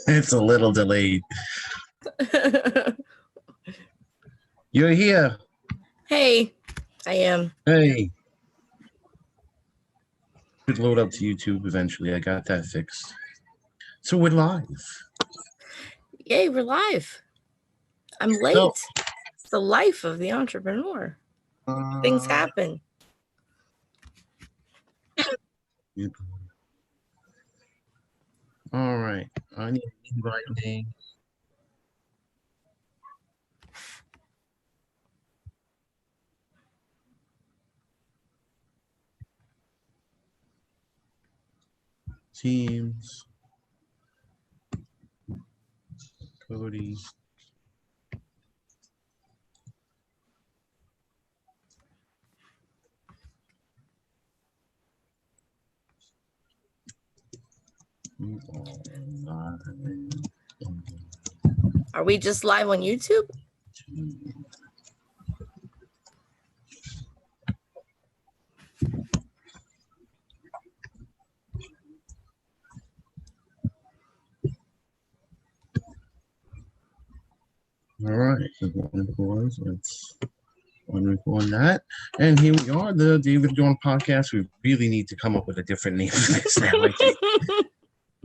It's a little delayed. You're here. Hey, I am. Hey. Could load up to YouTube eventually. I got that fixed. So we're live. Yay, we're live. I'm late. It's the life of the entrepreneur. Things happen. All right. I need to invite me. Teams. Cody. Are we just live on YouTube? All right. Let's unrecord that. And here we are, the David John podcast. We really need to come up with a different name for this now. A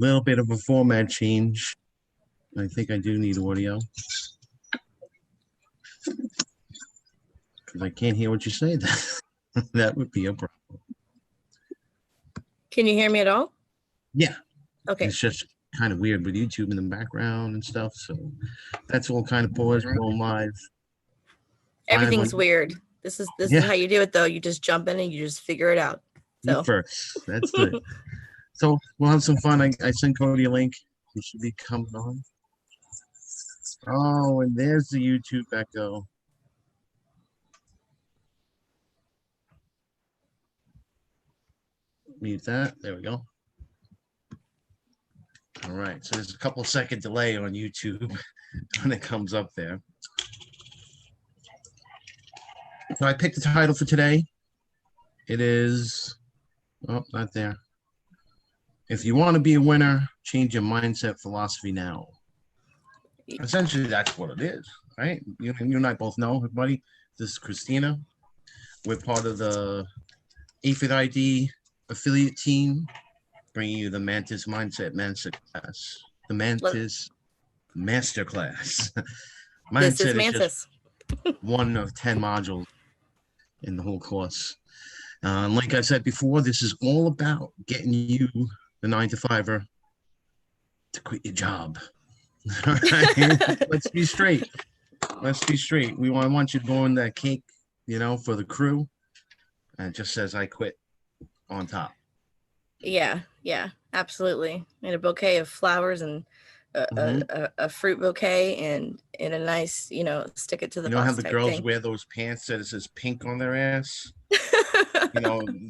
little bit of a format change. I think I do need audio. Because I can't hear what you say. That would be a problem. Can you hear me at all? Yeah. Okay. It's just kind of weird with YouTube in the background and stuff. So that's all kind of paused. We're going live. Everything's weird. This is how you do it, though. You just jump in and you just figure it out. So first. That's good. So we'll have some fun. I sent Cody a link. He should be coming on. Oh, and there's the YouTube echo. Mute that. There we go. All right. So there's a couple second delay on YouTube when it comes up there. So I picked the title for today. It is, not there. If you want to be a winner, change your mindset philosophy now. Essentially, that's what it is, right? You and I both know, everybody. This is Christina. We're part of the Aphid ID affiliate team, bringing you the Mantis Mindset Masterclass. The Mantis Masterclass. This is Mantis. One of 10 modules in the whole course. Like I said before, this is all about getting you, the 9-to-5er, to quit your job. All right? Let's be straight. We want you to go in that cake, for the crew, and it just says "I quit" on top. Yeah, absolutely. And a bouquet of flowers and a fruit bouquet and in a nice, stick it to the. You know how the girls wear those pants that it says pink on their ass?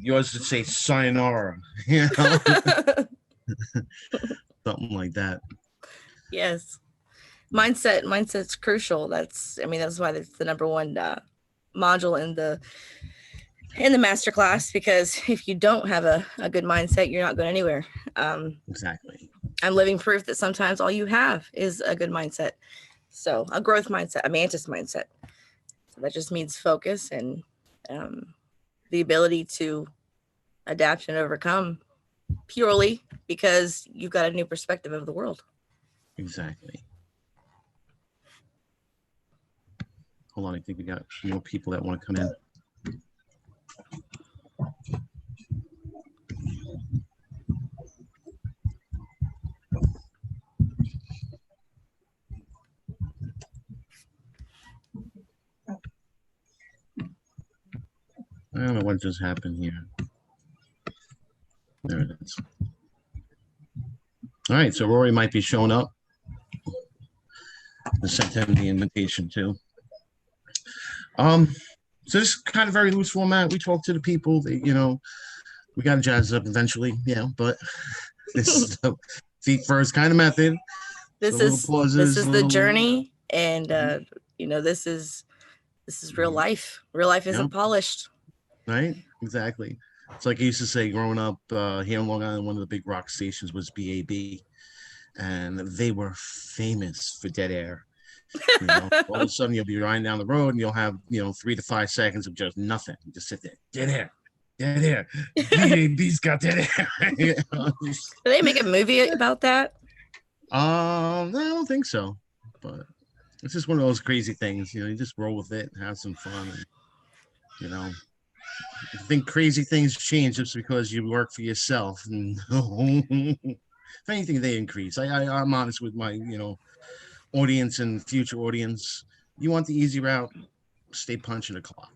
Yours would say sayonara. Something like that. Yes. Mindset's crucial. That's why it's the number one module in the masterclass, because if you don't have a good mindset, you're not going anywhere. Exactly. I'm living proof that sometimes all you have is a good mindset. So a growth mindset, a Mantis mindset. So that just means focus and the ability to adapt and overcome purely because you've got a new perspective of the world. Exactly. Hold on, I think we got some more people that want to come in. I don't know what just happened here. There it is. All right, so Rory might be showing up. I sent him the invitation too. So this is kind of very loose format. We talk to the people. We got to jazz it up eventually, but this is the feet first kind of method. This is the journey, and this is real life. Real life isn't polished. Right? Exactly. It's like I used to say growing up here in Long Island, one of the big rock stations was BAB. and they were famous for dead air. All of a sudden you'll be riding down the road and you'll have 3 to 5 seconds of just nothing. Just sit there, dead air, dead air. BAB's got dead air. Did they make a movie about that? I don't think so, but it's just one of those crazy things. You just roll with it, and have some fun. And, I think crazy things change just because you work for yourself. And if anything, they increase. I'm honest with my audience and future audience. You want the easy route, stay punching the clock.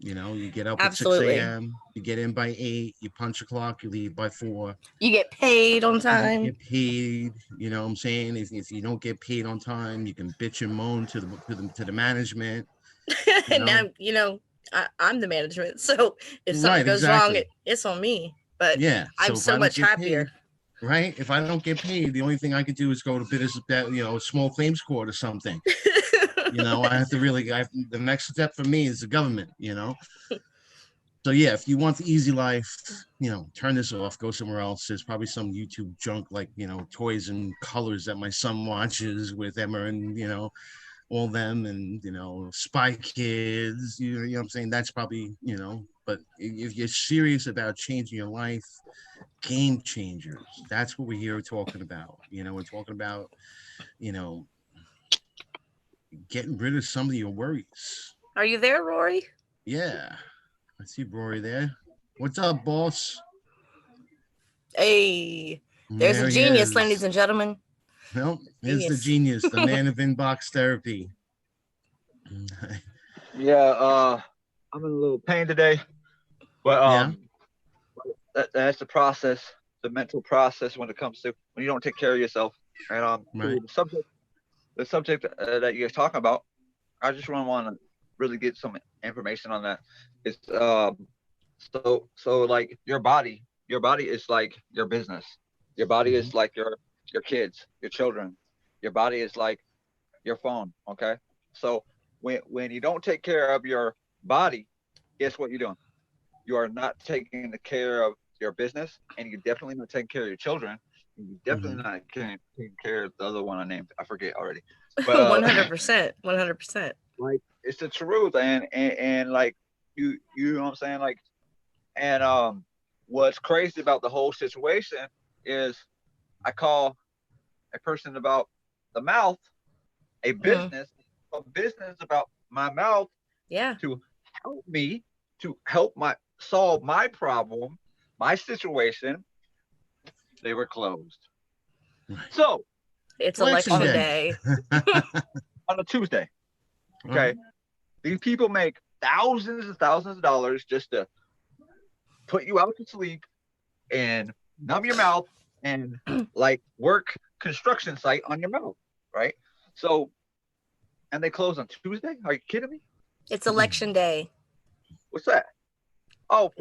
You get up Absolutely. at 6 a.m., you get in by 8, you punch the clock, you leave by 4. You get paid on time. You get paid, you know what I'm saying? If you don't get paid on time, you can bitch and moan to the management. And now, I'm the management. So if something goes wrong, it's on me. But yeah, I'm so much happier. Paid, right? If I don't get paid, the only thing I could do is go to business, small claims court or something. The next step for me is the government, So yeah, if you want the easy life, turn this off, go somewhere else. There's probably some YouTube junk like, Toys and Colors that my son watches with Emma and, all them and, Spy Kids, you know what I'm saying? That's probably, but if you're serious about changing your life, game changers, that's what we're here talking about. We're talking about, getting rid of some of your worries. Are you there, Rory? Yeah, I see Rory there. What's up, boss? Hey, there's a genius, ladies and gentlemen. Well, here's the genius, the man of inbox therapy. Yeah, I'm in a little pain today, but that's the process, the mental process when it comes to when you don't take care of yourself. And right. The subject that you're talking about, I just really want to really get some information on that. It's so like your body is like your business. Your body is like your kids, your children. Your body is like your phone. Okay, so when you don't take care of your body, guess what you're doing? You are not taking care of your business, and you're definitely not taking care of your children. You definitely not taking care of the other one I named. I forget already. But 100%. Like it's the truth, and like you know what I'm saying. Like, and what's crazy about the whole situation is, I call a person about the mouth a business, a business about my mouth. Yeah. To help me, to help solve my problem, my situation. They were closed. So it's election day. On a Tuesday. Okay. These people make thousands and thousands of dollars just to put you out to sleep and numb your mouth and like work construction site on your mouth. Right. So, and they close on Tuesday? Are you kidding me? It's election day. What's that? Oh,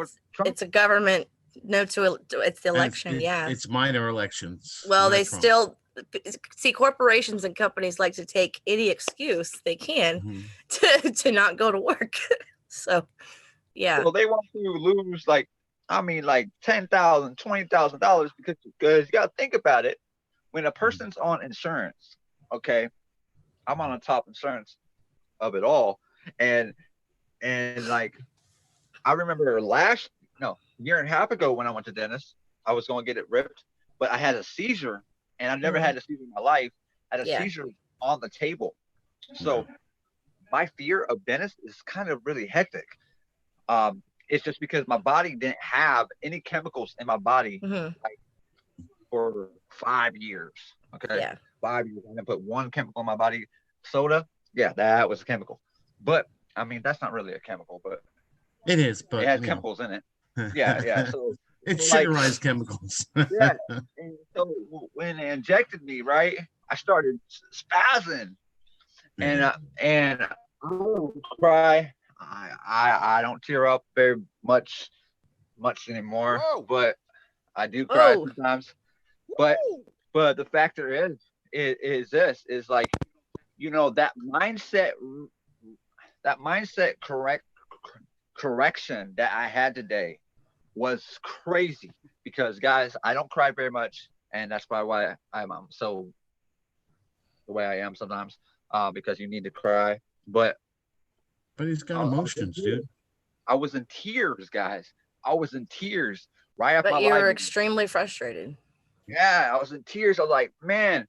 it's a government. No, it's the election. It's minor elections. Well, they Trump. Still see corporations and companies like to take any excuse they can to not go to work. So, yeah. Well, they want to lose like $10,000, $20,000 because you got to think about it. When a person's on insurance, okay, I'm on the top insurance of it all, and like I remember year and a half ago when I went to dentist, I was going to get it ripped, but I had a seizure, and I've never had a seizure in my life. I had a seizure on the table. So my fear of dentists is kind of really hectic. It's just because my body didn't have any chemicals in my body like for 5 years. Okay. Yeah. 5 years. I didn't put one chemical in my body. Soda. Yeah, that was a chemical. But I mean, that's not really a chemical, but it is, but it has chemicals in it. Yeah. So it's sugarized chemicals. Yeah. And so when they injected me, right, I started spazzing, and I cry. I don't tear up very much anymore. Whoa. But I do cry sometimes. But the factor is this is like, that mindset correction that I had today was crazy, because guys, I don't cry very much, and that's probably why I'm so the way I am sometimes, because you need to cry. But he's got emotions, dude. I was in tears, guys. I was in tears right after But my you were live. extremely frustrated. Yeah, I was in tears. I was like, man,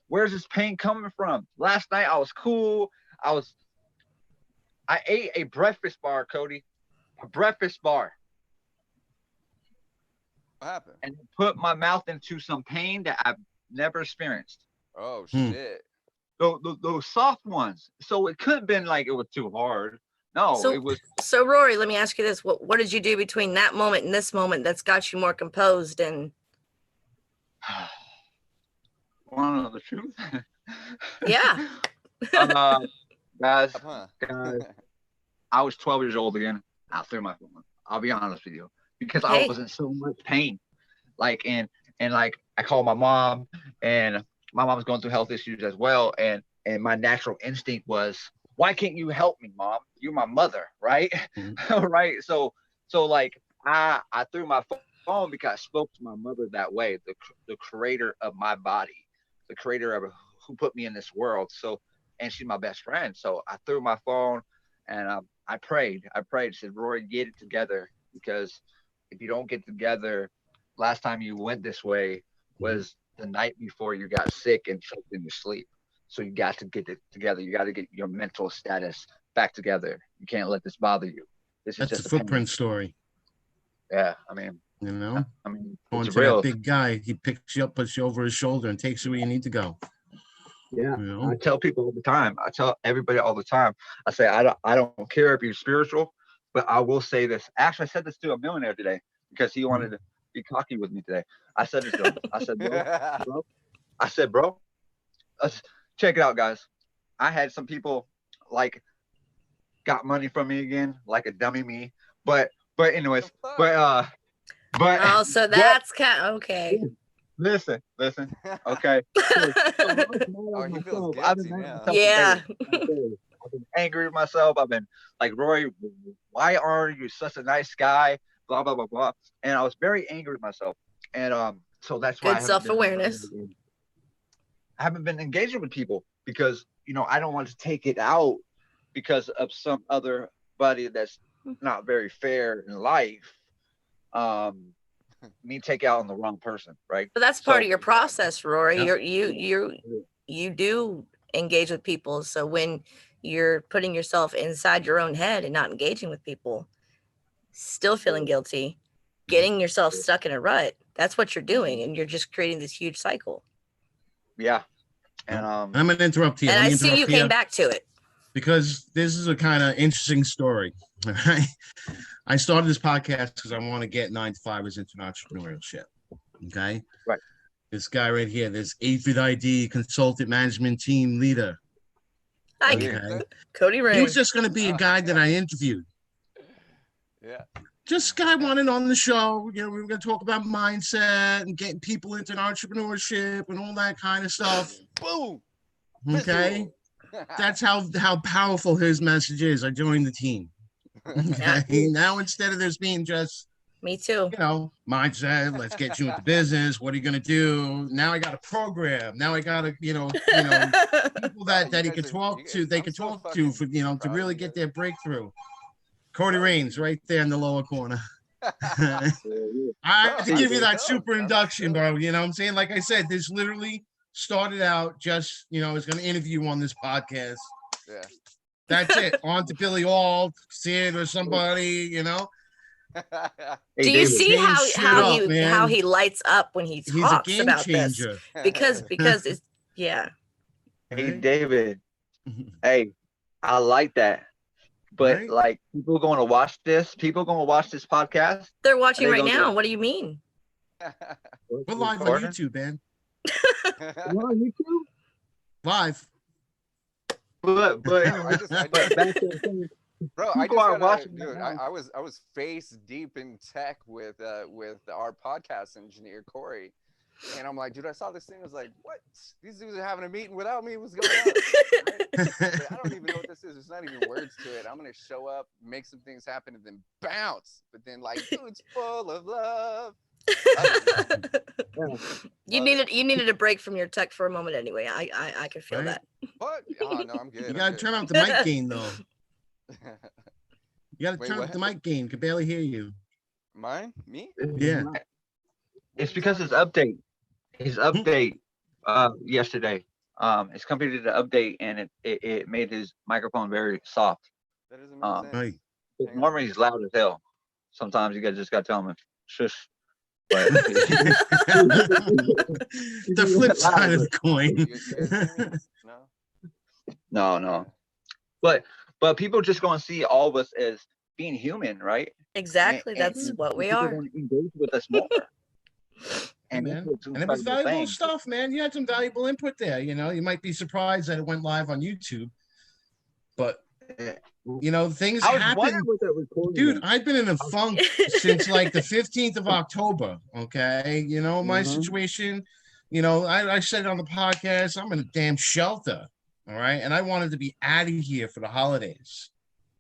where's this pain coming from? Last night I was cool. I ate a breakfast bar, Cody. A breakfast bar. What happened? And put my mouth into some pain that I've never experienced. Oh shit. Those soft ones. So it couldn't have been like it was too hard. No, it was. So Rory, let me ask you this: what did you do between that moment and this moment that's got you more composed and? Want to know the truth? Yeah. Guys, Huh. I was 12 years old again. I threw my phone. I'll be honest with you, because I was in so much pain. Like, and like I called my mom, and my mom's going through health issues as well. And my natural instinct was, why can't you help me, Mom? You're my mother, right? Mm-hmm. Right. So like I threw my phone because I spoke to my mother that way, the creator of my body, the creator of who put me in this world. So, and she's my best friend. So I threw my phone, and I prayed, said, Rory, get it together, because if you don't get together, last time you went this way was the night before you got sick and choked in your sleep. So you got to get it together. You got to get your mental status back together. You can't let this bother you. This is just a footprint story. Yeah, I mean, going it's to real. that big guy, he picks you up, puts you over his shoulder, and takes you where you need to go. Yeah, I tell people all the time. I tell everybody all the time. I say I don't care if you're spiritual, but I will say this. Actually, I said this to a millionaire today because he wanted to be cocky with me today. I said this to him. I said, bro, let's check it out, guys. I had some people like got money from me again, like a dummy me. But anyways, but oh, so that's okay. Listen. Okay. Oh, he feels guilty now. Yeah. I've been angry with myself. I've been like, Rory, why are you such a nice guy? Blah blah blah blah. And I was very angry with myself. And so that's why good self-awareness. I haven't been engaging with people because I don't want to take it out because of some other buddy that's not very fair in life. Me take out on the wrong person, right? But that's part of your process, Rory. Yeah. You do engage with people. So when you're putting yourself inside your own head and not engaging with people, still feeling guilty, getting yourself stuck in a rut, that's what you're doing, and you're just creating this huge cycle. Yeah. And I'm gonna interrupt you. And I see you came back to it. Because this is a kind of interesting story. All right. I started this podcast because I want to get 9-to-5ers into entrepreneurship. Okay. Right. This guy right here, this 8-Bit ID consultant management team leader. Hi, Cody Ray. He was just going to be a guy that I interviewed. Yeah. Just guy wanted on the show. We were going to talk about mindset and getting people into entrepreneurship and all that kind of stuff. Boom. Okay. That's how powerful his message is. I joined the team. Okay. Now instead of this being just me too, mindset, let's get you into business. What are you gonna do? Now I got a program. Now I got people that he could talk to. They could talk to for to really get their breakthrough. Cody Raines, right there in the lower corner. I have to give you that super induction, bro. You know what I'm saying? Like I said, this literally started out just, I was going to interview on this podcast. Yeah. That's it. On to Billy Alt, Sid or somebody, Do you see how he lights up when he talks about changer. This? Because it's, yeah. Hey, David. Hey, I like that. But like people going to watch this podcast. They're watching right now. What do you mean? We're live on YouTube, man. You're on YouTube? Live. But bro, I just I was face deep in tech with our podcast engineer Corey, and I'm like, dude, I saw this thing. I was like, what? These dudes are having a meeting without me. What's going on? Right? I don't even know what this is. There's not even words to it. I'm gonna show up, make some things happen, and then bounce. But then dude's full of love. You needed a break from your tech for a moment anyway. I can feel that. What? Oh no, I'm good. You gotta turn up the mic gain though. You gotta turn up the mic gain. Can barely hear you. Mine? Me? Yeah. It's because his update. Yesterday. His company did an update and it made his microphone very soft. That doesn't make sense. Right. Normally he's loud as hell. Sometimes you just gotta tell him shush. But the flip side of the coin. No. But people just gonna see all of us as being human, right? Exactly. That's what we are. Engage with us more. And it was valuable stuff, man. You had some valuable input there. You know, you might be surprised that it went live on YouTube, but you know, things happen. Dude, I've been in a funk since like the 15th of October. Okay, you know my situation. You know, I said it on the podcast. I'm in a damn shelter. All right, and I wanted to be out of here for the holidays.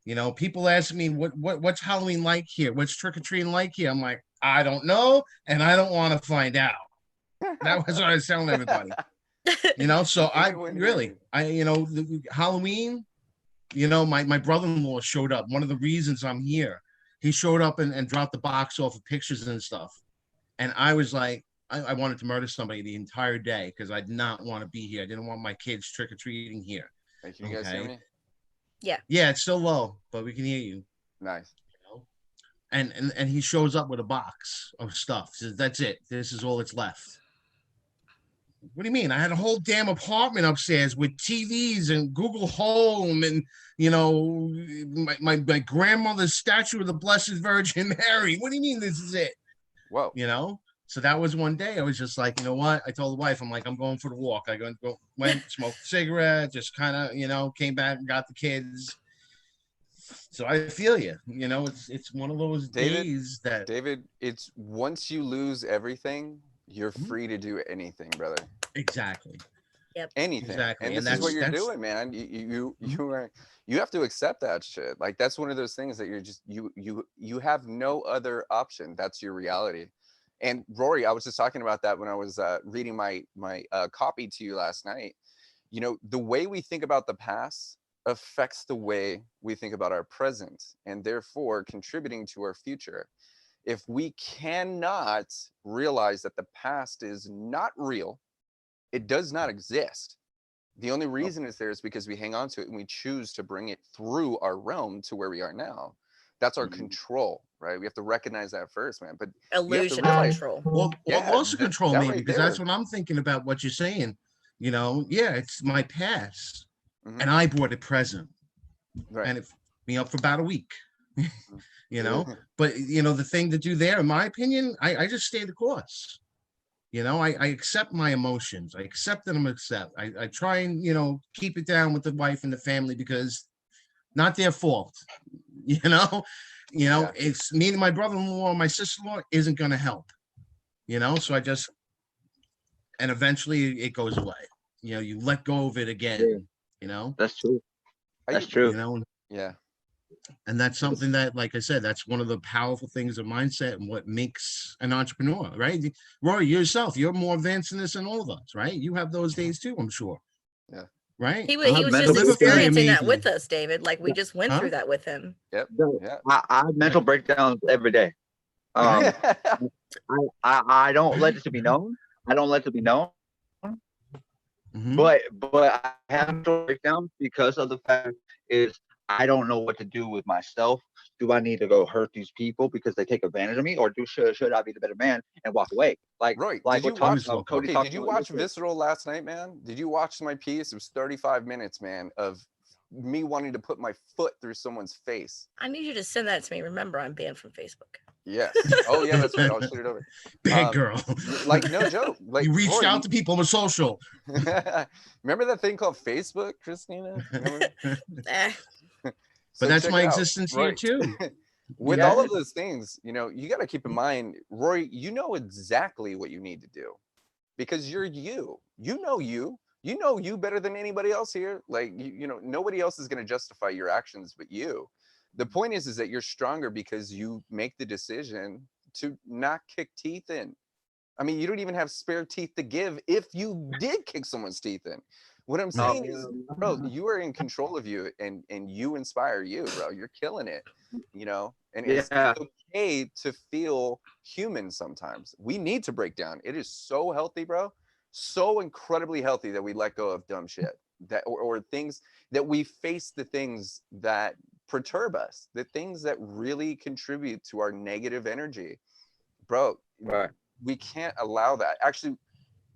You know, people ask me what's Halloween like here? What's trick-or-treating like here? I'm like, I don't know, and I don't want to find out. That was what I was telling everybody. You know, so Halloween, you know, my brother-in-law showed up. One of the reasons I'm here, he showed up and dropped the box off of pictures and stuff. And I was like, I wanted to murder somebody the entire day because I did not want to be here. I didn't want my kids trick-or-treating here. Hey, can you guys hear me? Yeah. Yeah, it's still low, but we can hear you. Nice. You know? And he shows up with a box of stuff. Says, that's it. This is all that's left. What do you mean? I had a whole damn apartment upstairs with TVs and Google Home and, you know, my grandmother's statue of the Blessed Virgin Mary. What do you mean this is it? Whoa. You know? So that was one day I was just like, you know what? I told the wife, I'm like, I'm going for the walk. I went, smoked a cigarette, just kind of, you know, came back and got the kids. So I feel you. You know, it's one of those days that... David, it's once you lose everything, you're free to do anything, brother. Exactly. Yep. Anything. Exactly. And this is what you're doing, man. You have to accept that shit. Like that's one of those things that you're just you have no other option. That's your reality. And Rory, I was just talking about that when I was reading my copy to you last night. You know, the way we think about the past affects the way we think about our present and therefore contributing to our future. If we cannot realize that the past is not real, it does not exist. The only reason it's there is because we hang on to it and we choose to bring it through our realm to where we are now. That's our control, right? We have to recognize that first, man. But illusion of control. Well, also control maybe, because that's what I'm thinking about what you're saying. You know, yeah, it's my past. And I brought a present. Right. And it fucked me up for about a week. You know, but you know, the thing to do there, in my opinion, I just stay the course. You know, I accept my emotions. I accept that I'm upset. I try and, you know, keep it down with the wife and the family because not their fault. You know, it's me and my brother-in-law, my sister-in-law isn't going to help, you know, so and eventually it goes away. You know, you let go of it again, you know. That's true. That's true. You know, yeah. And that's something that, like I said, that's one of the powerful things of mindset and what makes an entrepreneur, right? Rory, yourself, you're more advanced in this than all of us, right? You have those days too, I'm sure. Yeah. Right? He was just experiencing that with us, David. Like we just went through that with him. Yep. Yeah. I have mental breakdowns every day. I don't let it to be known. But I have mental breakdowns because of the fact is I don't know what to do with myself. Do I need to go hurt these people because they take advantage of me, or should I be the better man and walk away? Like, right? Like did you watch Visceral last night, man? Did you watch my piece? It was 35 minutes, man, of me wanting to put my foot through someone's face. I need you to send that to me. Remember, I'm banned from Facebook. Yes. Oh yeah, that's right. I'll shoot it over. Bad girl. Like no joke. Like you reached out to people on social. Remember that thing called Facebook, Christina? But that's my existence here too. With all of those things, you know, you got to keep in mind, Rory, you know exactly what you need to do because you're you. You know you better than anybody else here. Like, you know, nobody else is going to justify your actions but you. The point is that you're stronger because you make the decision to not kick teeth in. I mean, you don't even have spare teeth to give if you did kick someone's teeth in. What I'm saying is, bro, you are in control of you, and you inspire you, bro. You're killing it, you know. And it's okay to feel human sometimes. We need to break down. It is so healthy, bro. So incredibly healthy that we let go of dumb shit, that or things that we face, the things that perturb us, the things that really contribute to our negative energy, bro. Right. We can't allow that. Actually,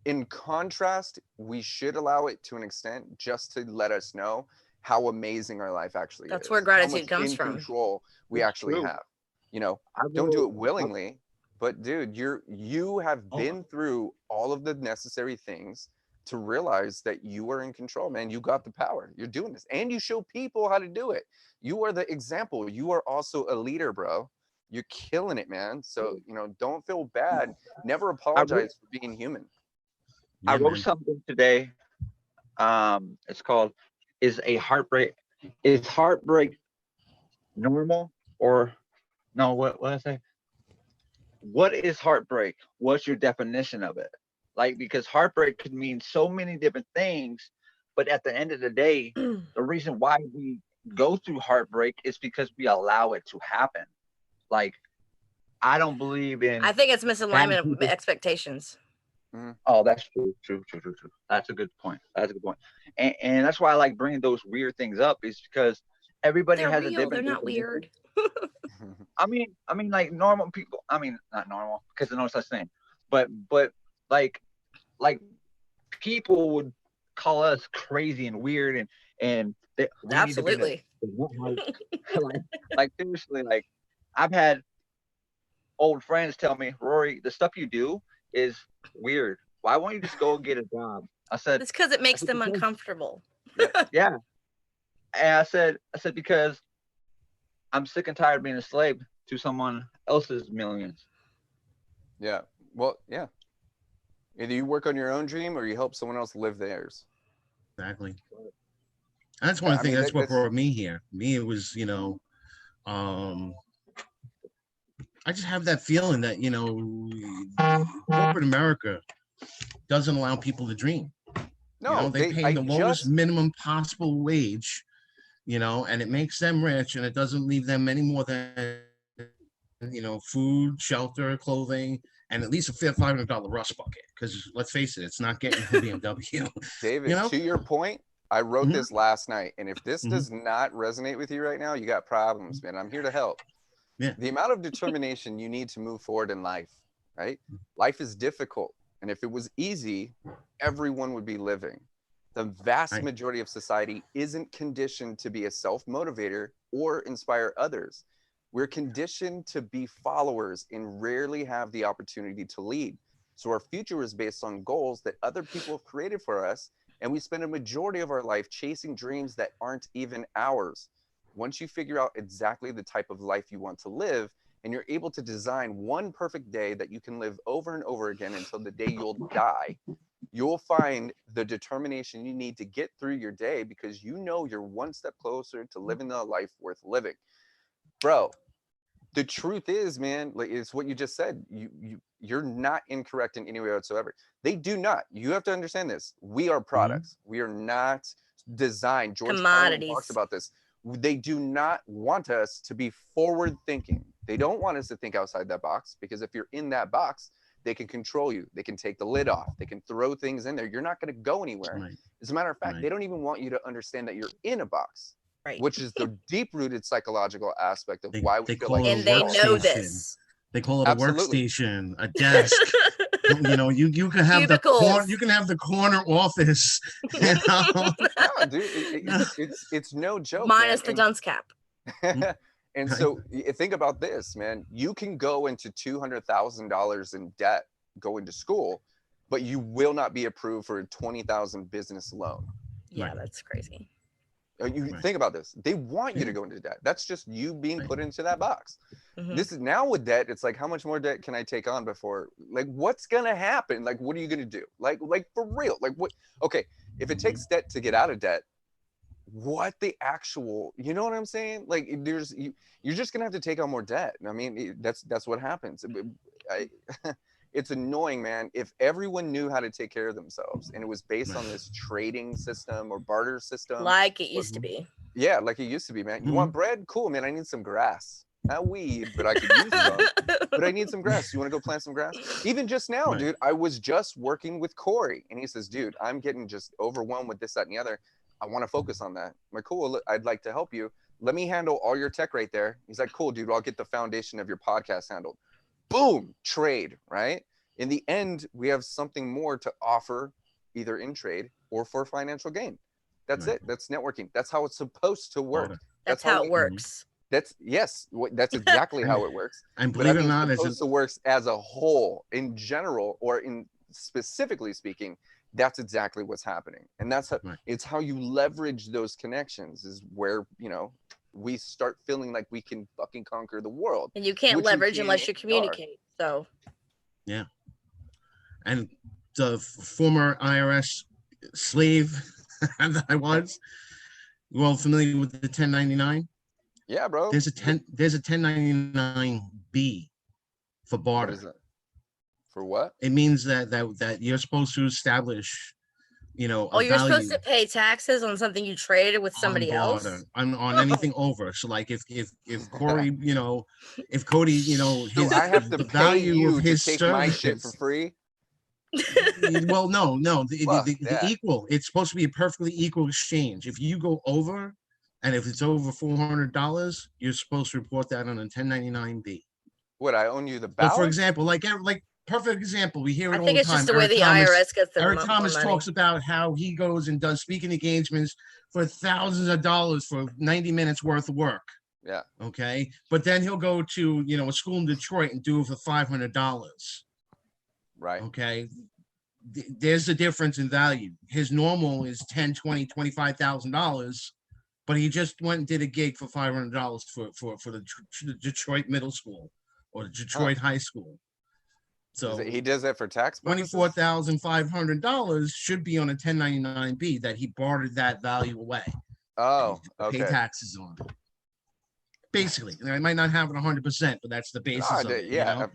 in contrast, we should allow it to an extent, just to let us know how amazing our life actually is. That's where gratitude comes from. Control we actually have. You know, don't do it willingly, but dude, you have been through all of the necessary things to realize that you are in control, man. You got the power. You're doing this, and you show people how to do it. You are the example. You are also a leader, bro. You're killing it, man. So, you know, don't feel bad. Never apologize for being human. I wrote something today. It's called, is heartbreak normal, or no, what did I say? What is heartbreak? What's your definition of it? Like, because heartbreak could mean so many different things, but at the end of the day, the reason why we go through heartbreak is because we allow it to happen. Like, I don't believe in. I think it's misalignment of expectations. Oh, that's true. That's a good point. And that's why I like bringing those weird things up, is because everybody has a different. They're not weird. I mean, like normal people. I mean, not normal, because there's no such thing. But like people would call us crazy and weird, and they, absolutely. Like seriously, like I've had old friends tell me, Rory, the stuff you do is weird. Why won't you just go and get a job? I said, it's because it makes them uncomfortable. Yeah. And I said, because I'm sick and tired of being a slave to someone else's millions. Yeah. Well, yeah. Either you work on your own dream or you help someone else live theirs. Exactly. And that's one thing. That's what brought me here. It was, you know, I just have that feeling that, you know, corporate America doesn't allow people to dream. No, you know, they pay the lowest minimum possible wage, you know, and it makes them rich, and it doesn't leave them any more than, you know, food, shelter, clothing, and at least a $500 rust bucket. Because let's face it, it's not getting a BMW. David, you know? To your point, I wrote this last night, and if this does not resonate with you right now, you got problems, man. I'm here to help. Yeah. The amount of determination you need to move forward in life, right? Life is difficult. And if it was easy, everyone would be living. The vast majority of society isn't conditioned to be a self-motivator or inspire others. We're conditioned to be followers and rarely have the opportunity to lead. So our future is based on goals that other people have created for us, and we spend a majority of our life chasing dreams that aren't even ours. Once you figure out exactly the type of life you want to live, and you're able to design one perfect day that you can live over and over again until the day you'll die, you'll find the determination you need to get through your day, because you know you're one step closer to living a life worth living. Bro, the truth is, man, like it's what you just said. You're not incorrect in any way whatsoever. They do not. You have to understand this. We are products. We are not designed. George Carlin talks about this. They do not want us to be forward thinking. They don't want us to think outside that box, because if you're in that box, they can control you. They can take the lid off. They can throw things in there. You're not going to go anywhere. Right. As a matter of fact, they don't even want you to understand that you're in a box, right? Which is the deep-rooted psychological aspect of why we feel like. And they know this. They call it a workstation, a desk. You know, you can have the corner office. You know? No, dude, it's no joke. Minus the dunce cap. And so think about this, man. You can go into $200,000 in debt going to school, but you will not be approved for a $20,000 business loan. Yeah, that's crazy. You think about this. They want you to go into debt. That's just you being put into that box. This is now with debt. It's like, how much more debt can I take on before? Like, what's gonna happen? Like, what are you gonna do? Like for real? Like, what? Okay, if it takes debt to get out of debt, what the actual, you know what I'm saying? Like you're just gonna have to take on more debt. I mean, that's what happens. It's annoying, man. If everyone knew how to take care of themselves and it was based on this trading system or barter system, like it used to be. Yeah, like it used to be, man. You want bread? Cool, man. I need some grass. Not weed, but I could use some. But I need some grass. You want to go plant some grass? Even just now, dude, I was just working with Corey, and he says, dude, I'm getting just overwhelmed with this, that, and the other. I want to focus on that. I'm like, cool, I'd like to help you. Let me handle all your tech right there. He's like, cool, dude, I'll get the foundation of your podcast handled. Boom, trade, right? In the end, we have something more to offer, either in trade or for financial gain. That's it. That's networking. That's how it's supposed to work. That's how it works. That's that's exactly how it works. And believe it or not, it's supposed to work as a whole, in general, or in specifically speaking. That's exactly what's happening, and that's how, it's how you leverage those connections. Is where we start feeling like we can fucking conquer the world. And you can't leverage unless you communicate. So yeah, and the former IRS slave that I was, you all familiar with the 1099? Yeah, bro. There's a 1099B for barter. What is that? For what? It means that you're supposed to establish, you're supposed to pay taxes on something you traded with somebody else. On anything over. So like if Corey, if Cody, his I have to the pay value you of his to take services, my shit for free. Well, no, the equal. It's supposed to be a perfectly equal exchange. If you go over, and if it's over $400, you're supposed to report that on a 1099B. What, I own you the balance? So for example, like perfect example, we hear it all the time. I think it's just the way the IRS gets the Eric Thomas talks about how he goes and does speaking engagements for thousands of dollars for 90 minutes worth of work. Yeah. Okay. But then he'll go to, a school in Detroit and do it for $500. Right. Okay. There's a difference in value. His normal is $10,000, $20,000, $25,000, but he just went and did a gig for $500 for the Detroit Middle School or the Detroit High School. So he does that for tax purposes? $24,500 should be on a 1099B that he bartered that value away. Oh, okay. Pay taxes on it. Basically, I might not have it 100%, but that's the basis of it. Yeah,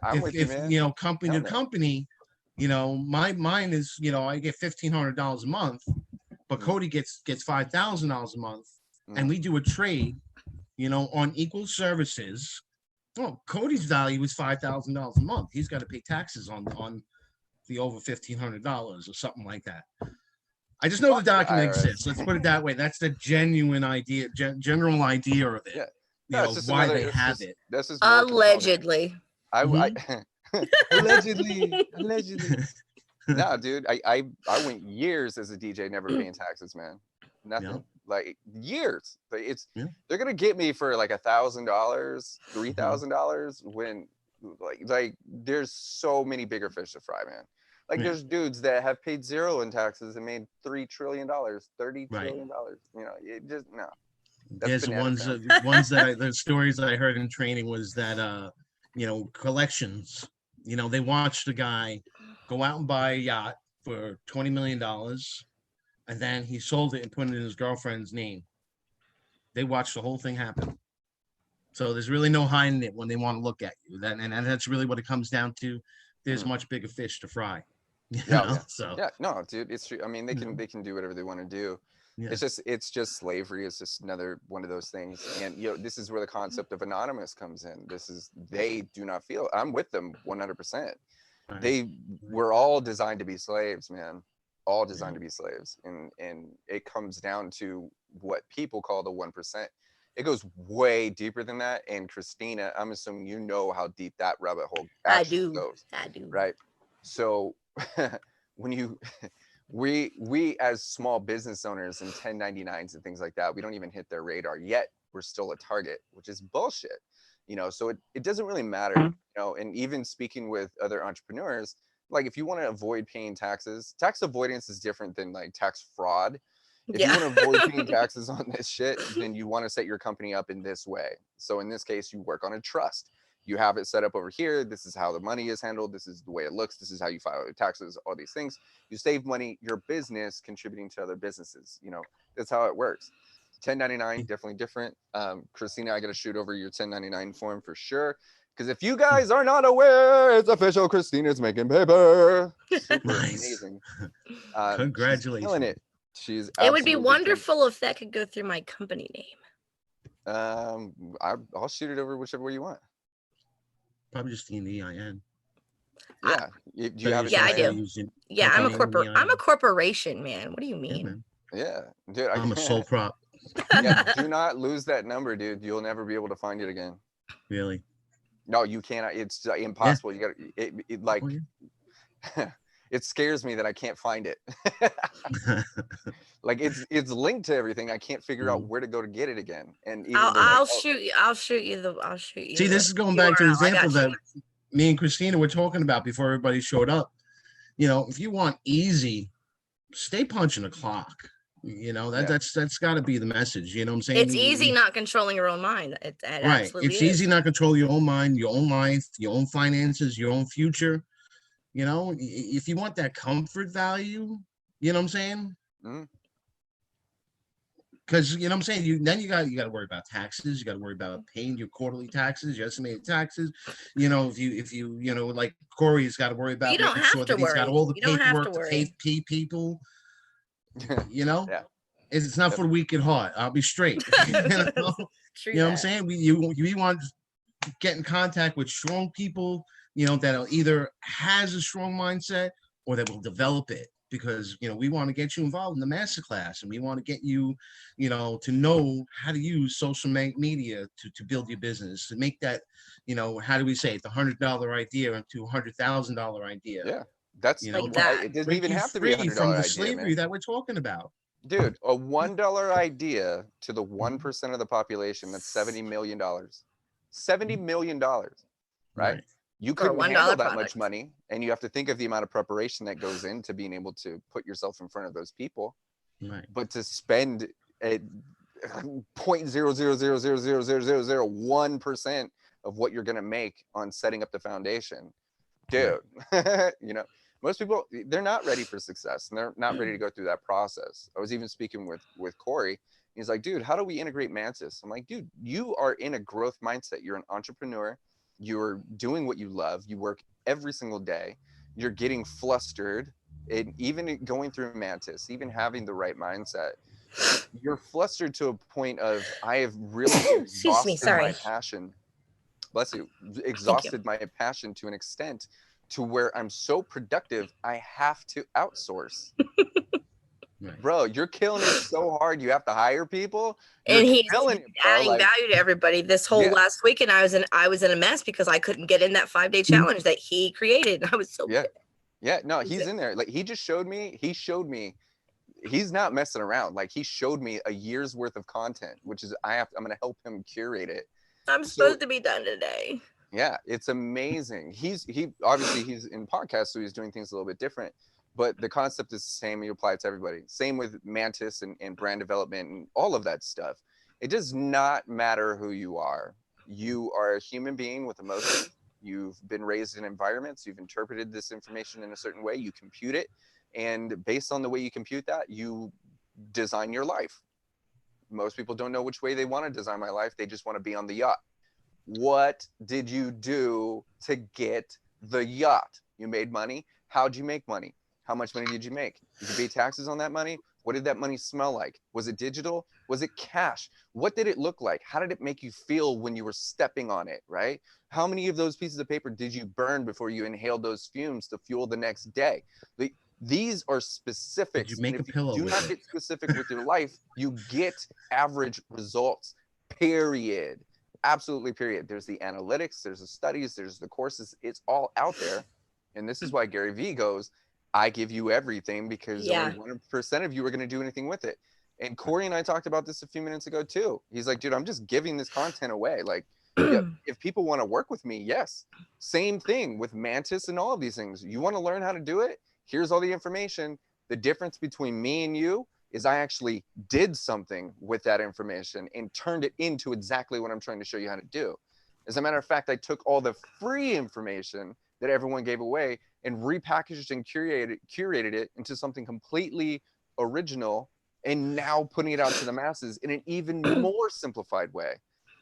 I'm with you, man. Company to company, mine is, I get $1,500 a month, but Cody gets $5,000 a month, and we do a trade, on equal services. Well, Cody's value is $5,000 a month. He's got to pay taxes on the over $1,500 or something like that. I just know the document exists. Let's put it that way. That's the genuine idea, general idea of it. Yeah. Why they have it. This is allegedly. Allegedly. No, dude. I went years as a DJ never paying taxes, man. Nothing. Yeah. Like years. They're gonna get me for like $1,000, $3,000 when like there's so many bigger fish to fry, man. Like there's dudes that have paid zero in taxes and made $3 trillion, $30 trillion. It just no. There's the stories that I heard in training was that collections, they watched a guy go out and buy a yacht for $20 million, and then he sold it and put it in his girlfriend's name. They watched the whole thing happen. So there's really no hiding it when they want to look at you. And that's really what it comes down to. There's much bigger fish to fry. So no, dude, it's true. I mean, they can do whatever they want to do. Yeah. It's just slavery. It's just another one of those things. And this is where the concept of anonymous comes in. They do not feel. I'm with them 100%. Right. We're all designed to be slaves, man. All designed to be slaves. And it comes down to what people call the 1%. It goes way deeper than that. And Christina, I'm assuming you know how deep that rabbit hole actually goes. I do. Right. So when we as small business owners and 1099s and things like that, we don't even hit their radar yet. We're still a target, which is bullshit. So it doesn't really matter, and even speaking with other entrepreneurs, like if you want to avoid paying taxes, tax avoidance is different than like tax fraud. If you want to avoid paying taxes on this shit, then you want to set your company up in this way. So in this case, you work on a trust. You have it set up over here. This is how the money is handled. This is the way it looks. This is how you file your taxes, all these things. You save money, your business contributing to other businesses, That's how it works. 1099, definitely different. Christina, I got to shoot over your 1099 form for sure. Because if you guys are not aware, it's official. Christina's making paper. Super amazing. Congratulations. She's killing it. She's It would be absolutely wonderful if that could go through my company name. I'll shoot it over whichever way you want. Probably just the EIN. Yeah. Do you have Yeah, I EIN? do. Yeah, I'm a corporation, man. What do you mean? Yeah, dude. I'm a sole prop. Yeah, do not lose that number, dude. You'll never be able to find it again. Really? No, you cannot. It's impossible. You got it like. It scares me that I can't find it. Like it's linked to everything. I can't figure out where to go to get it again. And even I'll shoot you. See, this is going back to the example that me and Christina were talking about before everybody showed up. You know, if you want easy, stay punching the clock. You know, that's got to be the message. You know what I'm saying? It's easy not controlling your own mind. It right. It's easy not control your own mind, your own life, your own finances, your own future. You know, if you want that comfort value, you know what I'm saying? Because you know what I'm saying, you got to worry about taxes, you got to worry about paying your quarterly taxes, your estimated taxes. You know, if you you know, like Corey's got to worry about making sure that he's got all the paperwork to pay people. You know, it's not for the weak at heart. I'll be straight. You know what I'm saying? We want to get in contact with strong people, you know, that'll either has a strong mindset or that will develop it. Because, you know, we want to get you involved in the masterclass, and we want to get you, you know how to use social media to build your business, to make that, you know, how do we say it, the $100 idea into a $100,000 idea. Yeah, that's, you know, like that. It doesn't even have to be $100 from the idea, slavery man. That we're talking about. Dude, a $1 idea to the 1% of the population, that's $70 million. $70 million, right? You couldn't handle that much money, and you have to think of the amount of preparation that goes into being able to put yourself in front of those people. Right. But to spend a 0.000000001% of what you're going to make on setting up the foundation, dude, you know, most people, they're not ready for success, and they're not ready to go through that process. I was even speaking with Corey. He's like, dude, how do we integrate Mantis? I'm like, dude, you are in a growth mindset. You're an entrepreneur. You're doing what you love. You work every single day. You're getting flustered. And even going through Mantis, even having the right mindset, you're flustered to a point of, I have really exhausted my passion. Bless you. Exhausted my passion to an extent to where I'm so productive, I have to outsource. Right. Bro, you're killing it so hard. You have to hire people. And he's adding value to everybody. This whole last week, and I was in a mess because I couldn't get in that 5-day challenge that he created. I was so no, he's in there. Like, he just showed me. He's not messing around. Like, he showed me a year's worth of content, which is I'm gonna help him curate it. I'm supposed to be done today. Yeah, it's amazing. He's in podcasts, so he's doing things a little bit different. But the concept is the same. You apply it to everybody. Same with Mantis and brand development and all of that stuff. It does not matter who you are. You are a human being with emotions. You've been raised in environments. You've interpreted this information in a certain way. You compute it. And based on the way you compute that, you design your life. Most people don't know which way they want to design my life. They just want to be on the yacht. What did you do to get the yacht? You made money. How'd you make money? How much money did you make? Did you pay taxes on that money? What did that money smell like? Was it digital? Was it cash? What did it look like? How did it make you feel when you were stepping on it, right? How many of those pieces of paper did you burn before you inhaled those fumes to fuel the next day? These are specifics. Did you make a pillow? Do not get specific with your life. You get average results, period. Absolutely, period. There's the analytics, there's the studies, there's the courses. It's all out there. And this is why Gary Vee goes, I give you everything, because only 1% of you are going to do anything with it. And Corey and I talked about this a few minutes ago too. He's like, dude, I'm just giving this content away. Like, if people want to work with me, yes. Same thing with Mantis and all of these things. You want to learn how to do it? Here's all the information. The difference between me and you is I actually did something with that information and turned it into exactly what I'm trying to show you how to do. As a matter of fact, I took all the free information that everyone gave away and repackaged and curated it into something completely original and now putting it out to the masses in an even more simplified way.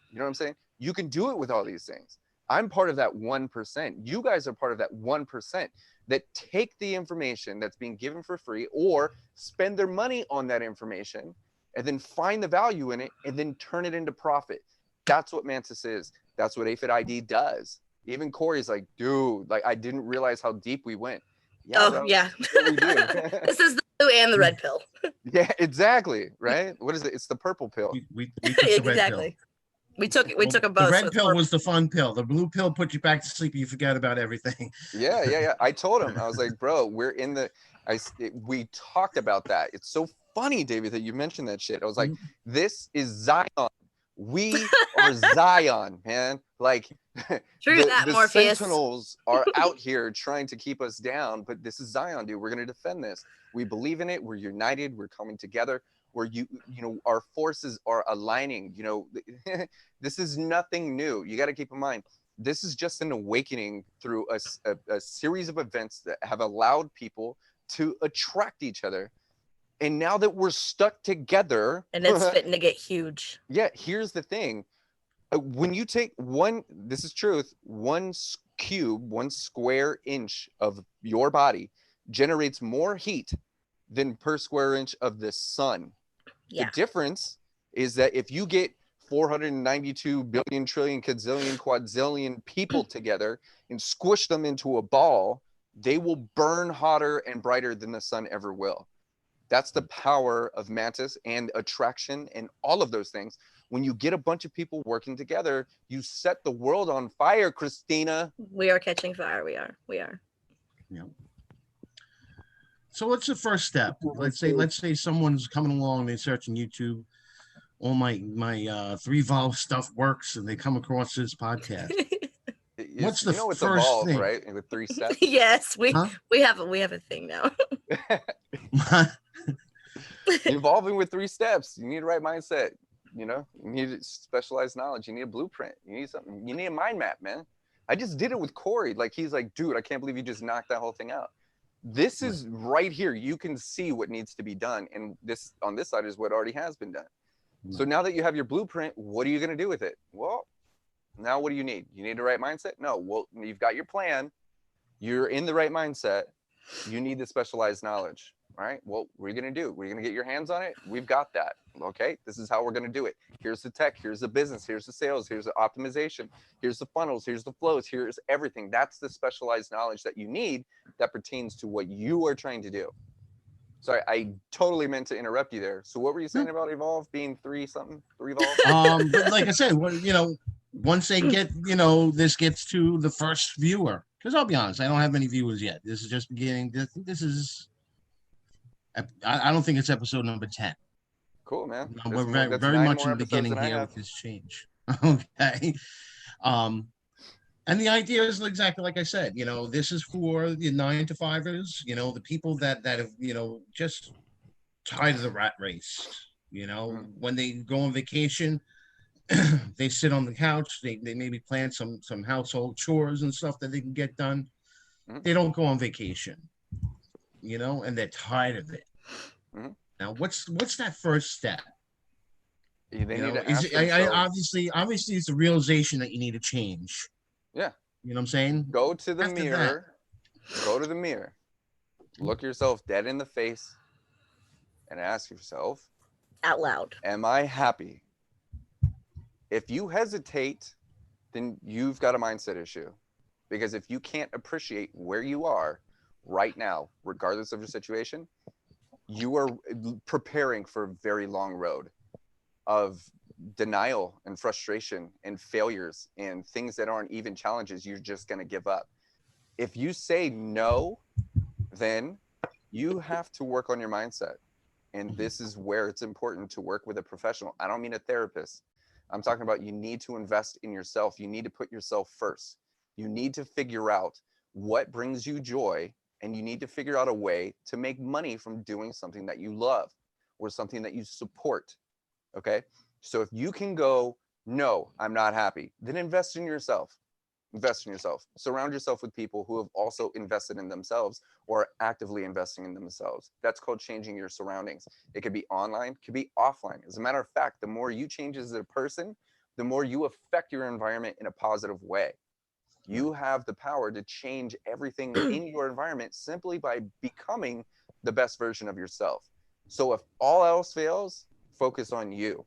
You know what I'm saying? You can do it with all these things. I'm part of that 1%. You guys are part of that 1% that take the information that's being given for free or spend their money on that information and then find the value in it and then turn it into profit. That's what Mantis is. That's what Aphid ID does. Even Corey's like, dude, like I didn't realize how deep we went. Yeah, bro, yeah. that's what we do. This is the blue and the red pill. Yeah, exactly. Right? What is it? It's the purple pill. We took the red Exactly. pill. We took them both. The red pill was the fun pill. The blue pill put you back to sleep. You forget about everything. Yeah. I told him, I was like, bro, we talked about that. It's so funny, David, that you mentioned that shit. I was like, this is Zion. We are Zion, man. Like the Sentinels are out here trying to keep us down, but this is Zion, dude. We're gonna defend this. We believe in it. We're united. We're coming together. Where you know our forces are aligning. You know, this is nothing new. You got to keep in mind, this is just an awakening through a series of events that have allowed people to attract each other. And now that we're stuck together, and it's fitting to get huge. Yeah, here's the thing. When you take this is truth, one square inch of your body generates more heat than per square inch of the sun. Yeah. The difference is that if you get 492 billion trillion quadrillion quadzillion people together and squish them into a ball, they will burn hotter and brighter than the sun ever will. That's the power of Mantis and attraction and all of those things. When you get a bunch of people working together, you set the world on fire, Christina. We are catching fire. We are. Yeah. So what's the first step? Let's say someone's coming along, they're searching YouTube, all my 3Volve stuff works, and they come across this podcast. What's the first evolved, thing? Right? With 3 steps. Yes, we have a thing now. Evolving with 3 steps. You need the right mindset. You know, you need specialized knowledge. You need a blueprint. You need something. You need a mind map, man. I just did it with Corey. Like he's like, dude, I can't believe you just knocked that whole thing out. This is right here. You can see what needs to be done. And this on this side is what already has been done. So now that you have your blueprint, what are you going to do with it? Well, now what do you need? You need the right mindset? No. Well, you've got your plan. You're in the right mindset. You need the specialized knowledge. All right. Well, what are you going to do? We're going to get your hands on it. We've got that. Okay. This is how we're going to do it. Here's the tech. Here's the business. Here's the sales. Here's the optimization. Here's the funnels. Here's the flows. Here's everything. That's the specialized knowledge that you need that pertains to what you are trying to do. Sorry, I totally meant to interrupt you there. So what were you saying about Evolve being 3-something? 3Volve? But like I said, once they get, this gets to the first viewer, because I'll be honest, I don't have many viewers yet. This is just beginning. This is, I don't think it's episode number 10. Cool, man. We're very much in the beginning here with this change. Okay. And the idea is exactly like I said, this is for the 9-to-5ers, the people that have, just tired of the rat race, when they go on vacation, they sit on the couch, they maybe plan some household chores and stuff that they can get done. They don't go on vacation, and they're tired of it. Now, what's that first step? Obviously it's a realization that you need to change. Yeah. You know what I'm saying? Go to the mirror. Go to the mirror. Look yourself dead in the face and ask yourself out loud, am I happy? If you hesitate, then you've got a mindset issue. Because if you can't appreciate where you are right now, regardless of your situation, you are preparing for a very long road of denial and frustration and failures and things that aren't even challenges. You're just going to give up. If you say no, then you have to work on your mindset. And this is where it's important to work with a professional. I don't mean a therapist. I'm talking about you need to invest in yourself. You need to put yourself first. You need to figure out what brings you joy, and you need to figure out a way to make money from doing something that you love or something that you support. Okay? So if you can go, no, I'm not happy, then invest in yourself. invest in yourself. Surround yourself with people who have also invested in themselves or are actively investing in themselves. That's called changing your surroundings. It could be online, it could be offline. As a matter of fact, the more you change as a person, the more you affect your environment in a positive way. You have the power to change everything in your environment simply by becoming the best version of yourself. So if all else fails, focus on you.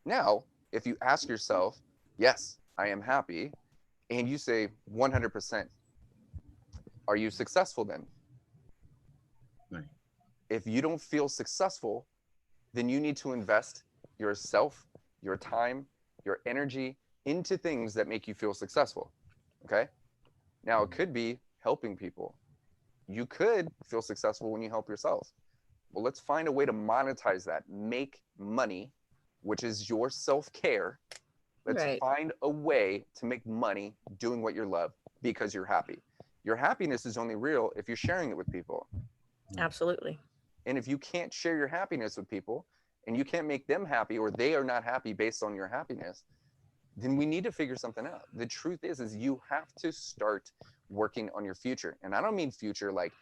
Now, if you ask yourself, yes, I am happy, and you say 100%, are you successful then? Right. If you don't feel successful, then you need to invest yourself, your time, your energy into things that make you feel successful. Okay? Now, it could be helping people. You could feel successful when you help yourself. Well, let's find a way to monetize that, make money, which is your self-care. Let's find a way to make money doing what you love because you're happy. Your happiness is only real if you're sharing it with people. Absolutely. And if you can't share your happiness with people and you can't make them happy, or they are not happy based on your happiness, then we need to figure something out. The truth is you have to start working on your future. And I don't mean future like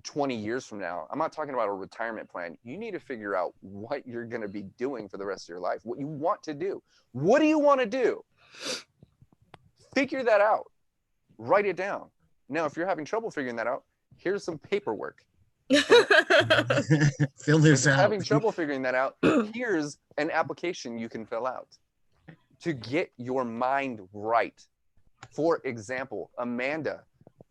20 years from now. I'm not talking about a retirement plan. You need to figure out what you're going to be doing for the rest of your life, what you want to do. What do you want to do? Figure that out. Write it down. Now, if you're having trouble figuring that out, here's some paperwork. Fill this out. Having trouble figuring that out, here's an application you can fill out to get your mind right. For example, Amanda,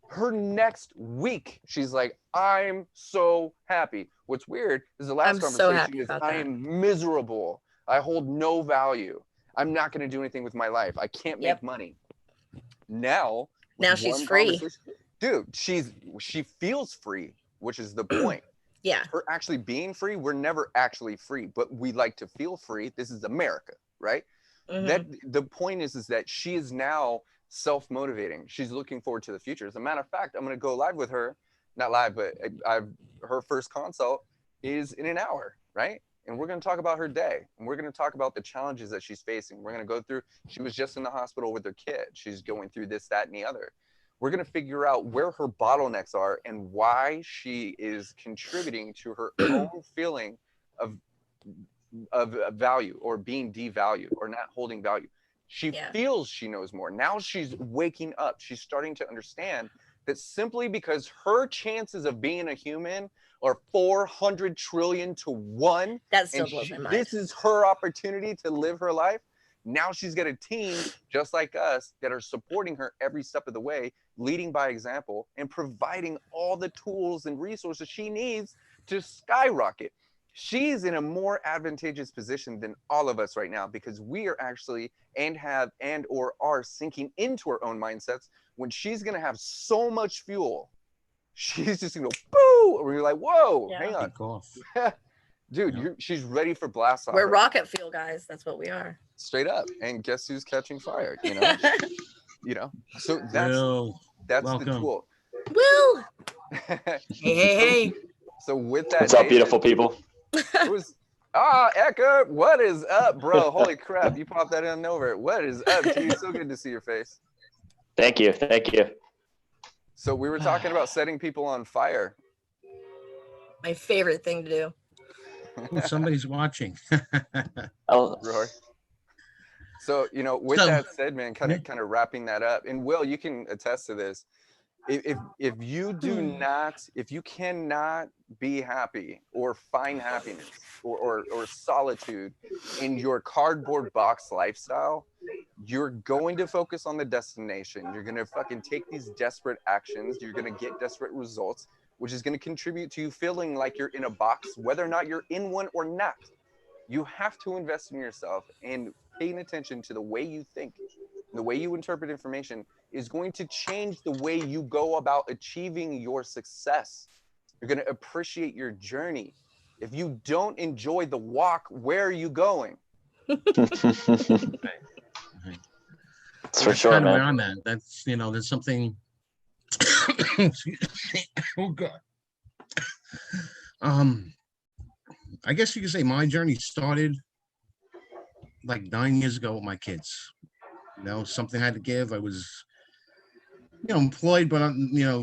her next week, she's like, I'm so happy. What's weird is the last conversation is I am miserable. I hold no value. I'm not going to do anything with my life. I can't make money. Now she's free. Dude, she feels free, which is the point. Yeah. Her actually being free, we're never actually free, but we like to feel free. This is America, right? That the point is that she is now self-motivating. She's looking forward to the future. As a matter of fact, I'm going to go live with her, not live, but her first consult is in an hour, right? And we're going to talk about her day, and we're going to talk about the challenges that she's facing. We're going to go through, she was just in the hospital with her kid. She's going through this, that, and the other. We're going to figure out where her bottlenecks are and why she is contributing to her own feeling of value, or being devalued, or not holding value. She feels she knows more. Now she's waking up. She's starting to understand that simply because her chances of being a human are 400 trillion to 1, that still blows my mind. This is her opportunity to live her life. Now she's got a team just like us that are supporting her every step of the way, leading by example, and providing all the tools and resources she needs to skyrocket. She's in a more advantageous position than all of us right now, because we are actually or are sinking into our own mindsets when she's going to have so much fuel. She's just going to go, boo! Or you're like, whoa, hang on. Dude, she's ready for blast off. We're rocket fuel, guys. That's what we are. Straight up. And guess who's catching fire, you know? So that's the tool. Will! hey. So with that, what's up, beautiful people? It was Ecker, what is up, bro? Holy crap, you popped that in over. What is up to you? So good to see your face. Thank you. So we were talking about setting people on fire. My favorite thing to do. Somebody's watching. Rory. So with that said, man, kind of wrapping that up, and Will, you can attest to this. If you cannot be happy or find happiness or solitude in your cardboard box lifestyle, you're going to focus on the destination. You're going to fucking take these desperate actions. You're going to get desperate results, which is going to contribute to you feeling like you're in a box, whether or not you're in one or not. You have to invest in yourself, and paying attention to the way you think, the way you interpret information is going to change the way you go about achieving your success. You're going to appreciate your journey. If you don't enjoy the walk, where are you going? It's for sure, kind of man. where I'm at. That's there's something. Oh God. I guess you could say my journey started like 9 years ago with my kids. Something I had to give. I was employed, but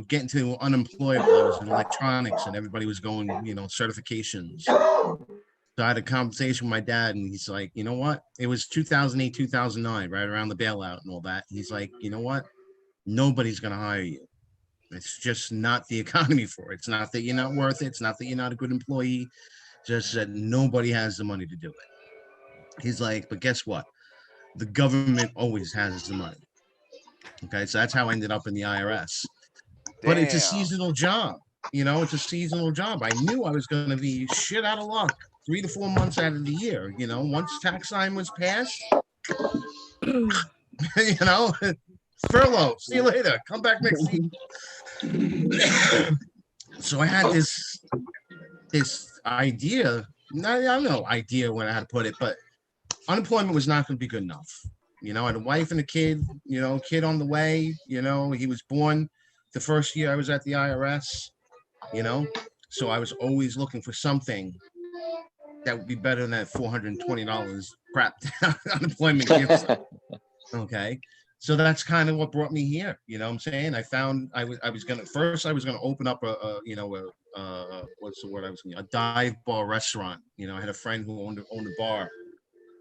getting to unemployable. I was in electronics, and everybody was going, certifications. So I had a conversation with my dad, and he's like, you know what? It was 2008, 2009, right around the bailout and all that. He's like, you know what? Nobody's gonna hire you. It's just not the economy for it. It's not that you're not worth it. It's not that you're not a good employee. Just that nobody has the money to do it. He's like, but guess what? The government always has the money. Okay, so that's how I ended up in the IRS. But it's a Damn. seasonal job. It's a seasonal job. I knew I was going to be shit out of luck 3 to 4 months out of the year. Once tax time was passed, furlough. See you later. Come back next week. So I had this idea. I don't know idea when I had to put it, but unemployment was not going to be good enough. I had a wife and a kid. Kid on the way. He was born the first year I was at the IRS. So I was always looking for something that would be better than that $420 crap unemployment gives. Okay. So that's kind of what brought me here. You know what I'm saying? I found I was gonna open up what's the word a dive bar restaurant. I had a friend who owned a bar,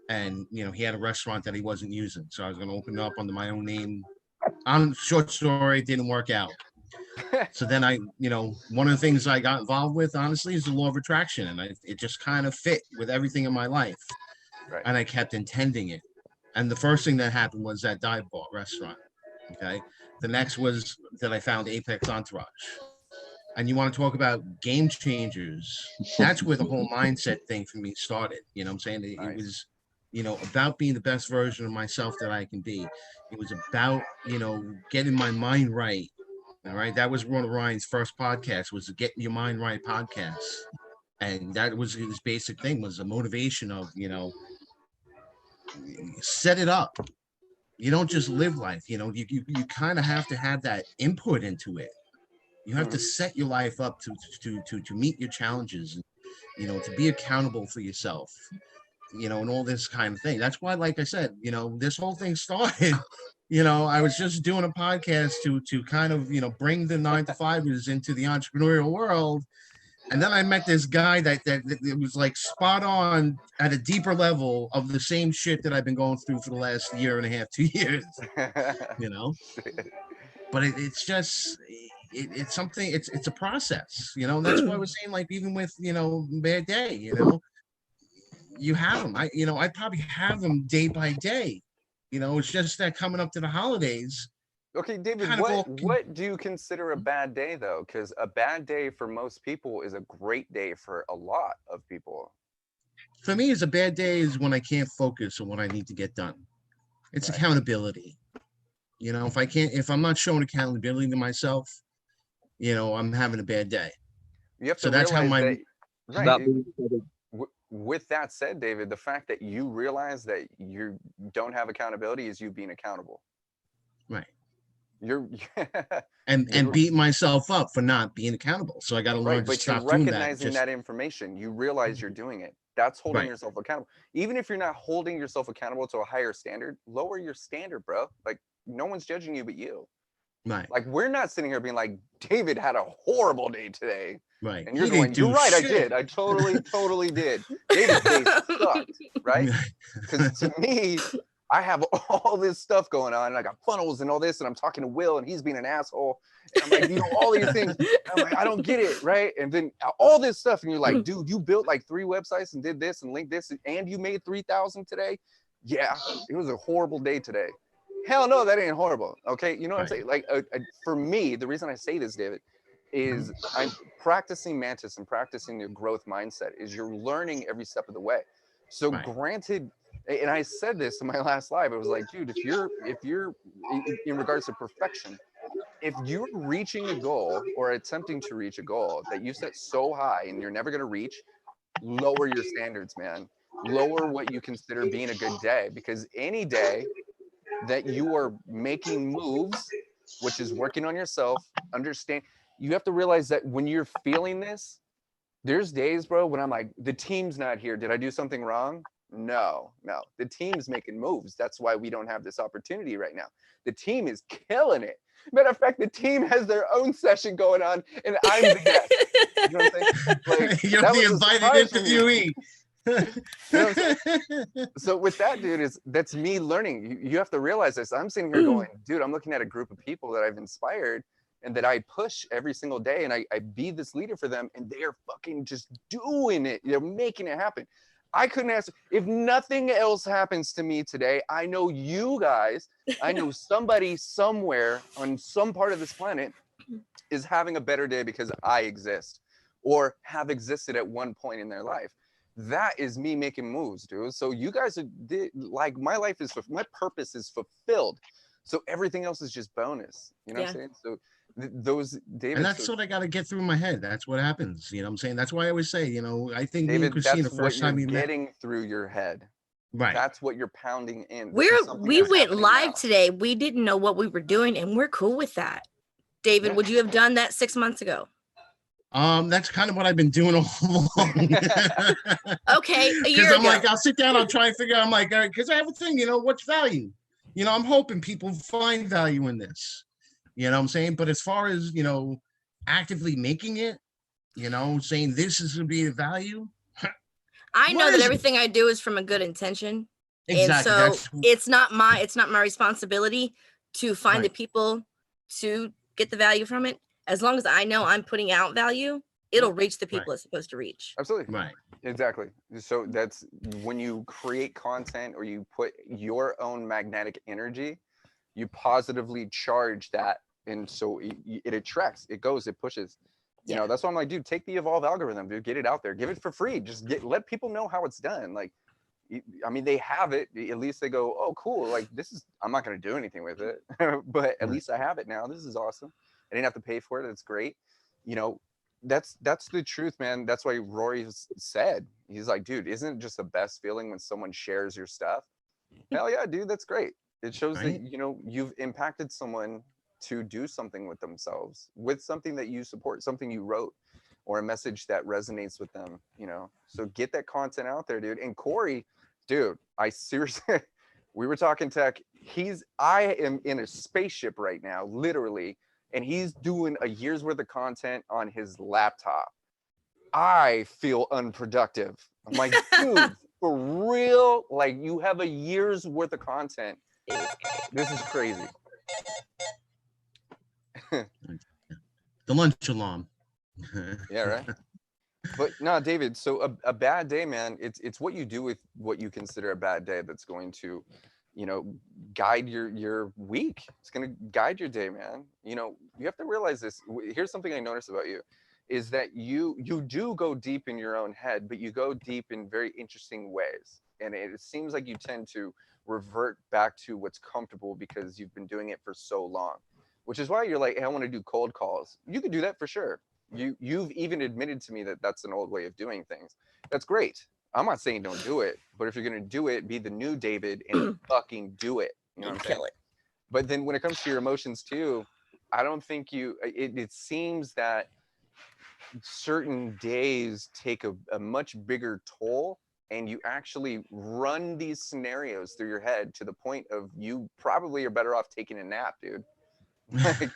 and he had a restaurant that he wasn't using. So I was gonna open it up under my own name. On short story, it didn't work out. So then one of the things I got involved with, honestly, is the law of attraction, and it just kind of fit with everything in my life, Right. and I kept intending it. And the first thing that happened was that dive bar restaurant. Okay. The next was that I found Apex Entourage. And you want to talk about game changers? That's where the whole mindset thing for me started. You know what I'm saying? It was, about being the best version of myself that I can be. It was about, getting my mind right. All right. That was one of Ryan's first podcasts, was the Get Your Mind Right podcast. And that was his basic thing, was a motivation of, set it up. You don't just live life. You kind of have to have that input into it. You have to set your life up to meet your challenges, and to be accountable for yourself, and all this kind of thing. That's why, like I said, this whole thing started. I was just doing a podcast to kind of bring the 9-to-5ers into the entrepreneurial world. And then I met this guy that was like spot on at a deeper level of the same shit that I've been going through for the last year and a half, 2 years, But it's just, it's something, it's a process, That's why I was saying, like, even with, bad day, you have them. I probably have them day by day. It's just that coming up to the holidays. Okay, David, what do you consider a bad day, though? Because a bad day for most people is a great day for a lot of people. For me, it's a bad day is when I can't focus on what I need to get done. It's accountability. If I'm not showing accountability to myself, I'm having a bad day. You have to that's how my with that said, David, the fact that you realize that you don't have accountability is you being accountable. Right. You're and beat myself up for not being accountable. So I got to learn to stop doing that. But you're recognizing that information. You realize you're doing it. That's holding yourself accountable. Even if you're not holding yourself accountable to a higher standard, lower your standard, bro. Like, no one's judging you but you. Right. Like, we're not sitting here being like, David had a horrible day today. Right. And you're going, you're right, shit. I did. I totally did. David's day sucked, right? Because to me, I have all this stuff going on, and I got funnels and all this, and I'm talking to Will, and he's being an asshole. And I'm like, all these things. I'm like, I don't get it, right? And then all this stuff, and you're like, dude, you built like 3 websites and did this and linked this, and you made 3,000 today? Yeah, it was a horrible day today. Hell no, that ain't horrible. Okay, you know what I'm saying? Like, for me, the reason I say this, David, is I'm practicing Mantis and practicing your growth mindset. Is you're learning every step of the way. So granted. And I said this in my last live. I was like, dude, if you're in regards to perfection, if you're reaching a goal or attempting to reach a goal that you set so high and you're never going to reach, lower your standards, man. Lower what you consider being a good day, because any day that you are making moves, which is working on yourself, you have to realize that when you're feeling this, there's days, bro, when I'm like, the team's not here. Did I do something wrong? No. The team's making moves. That's why we don't have this opportunity right now. The team is killing it. Matter of fact, the team has their own session going on, and I'm the guest. You know what I'm saying? Like, You're that the was a invited surprise for me. interviewee. You know what I'm saying? So with that, dude, that's me learning. You have to realize this. I'm sitting here going, dude, I'm looking at a group of people that I've inspired and that I push every single day, and I be this leader for them, and they are fucking just doing it. They're making it happen. I couldn't ask, if nothing else happens to me today, I know you guys, I know somebody somewhere on some part of this planet is having a better day because I exist or have existed at one point in their life. That is me making moves, dude. So you guys are like, my life is, my purpose is fulfilled. So everything else is just bonus. You know what I'm saying? So those, David. And that's what I got to get through my head. That's what happens. You know what I'm saying? That's why I always say, you know, I think David, me and Christina, that's first what time you're we met. getting through your head. Right. That's what you're pounding in. We went live today. We didn't know what we were doing, and we're cool with that. David, would you have done that 6 months ago? That's kind of what I've been doing all along. Okay, a year Because I'm ago. like, I'll sit down, I'll try and figure out, I'm like, because I have a thing, you know, what's value? You know, I'm hoping people find value in this. You know what I'm saying? But as far as, you know, actively making it, you know, saying this is going to be a value. I know that everything I do is from a good intention. Exactly. And so it's not my responsibility to find the people to get the value from it. As long as I know I'm putting out value, it'll reach the people it's supposed to reach. Absolutely. Right. Exactly. So that's when you create content or you put your own magnetic energy, you positively charge that. And so it attracts, it goes, it pushes. You know, that's why I'm like, dude, take the Evolve algorithm, dude, get it out there, give it for free. Just let people know how it's done. Like, I mean, they have it. At least they go, oh, cool. Like, this is, I'm not going to do anything with it, but at least I have it now. This is awesome. I didn't have to pay for it. It's great. You know, that's the truth, man. That's why Rory said, he's like, dude, isn't it just the best feeling when someone shares your stuff? Hell yeah, dude, that's great. It shows that, you know, you've impacted someone to do something with themselves, with something that you support, something you wrote, or a message that resonates with them, you know? So get that content out there, dude. And Corey, dude, I seriously, we were talking tech. I am in a spaceship right now, literally, and he's doing a year's worth of content on his laptop. I feel unproductive. I'm like, dude, for real? Like, you have a year's worth of content. This is crazy. The lunch alarm. Yeah, right. But no, David, so a bad day, man, it's what you do with what you consider a bad day that's going to, you know, guide your week. It's going to guide your day, man. You know, you have to realize this. Here's something I noticed about you, is that you do go deep in your own head, but you go deep in very interesting ways. And it seems like you tend to revert back to what's comfortable because you've been doing it for so long, which is why you're like, hey, I want to do cold calls. You could do that for sure. You've even admitted to me that that's an old way of doing things. That's great. I'm not saying don't do it, but if you're going to do it, be the new David and fucking do it. You know what I'm saying? Kill it. But then when it comes to your emotions too, I don't think it seems that certain days take a much bigger toll, and you actually run these scenarios through your head to the point of you probably are better off taking a nap, dude. Like,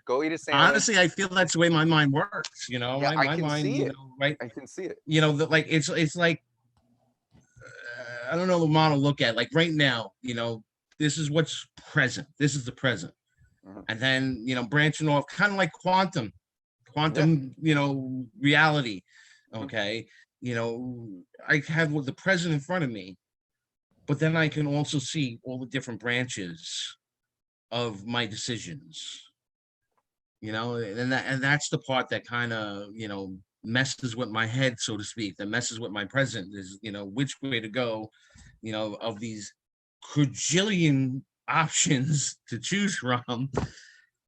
go eat a sandwich. Honestly, I feel that's the way my mind works. You know, yeah, my I can mind, see you it. know, right? I can see it. You know, like it's like I don't know the model to look at. Like right now, you know, this is what's present. This is the present, and then you know, branching off, kind of like quantum, you know, reality. Okay, you know, I have the present in front of me, but then I can also see all the different branches of my decisions. You know, and that's the part that kind of, you know, messes with my head, so to speak, that messes with my present is, you know, which way to go, you know, of these quadrillion options to choose from.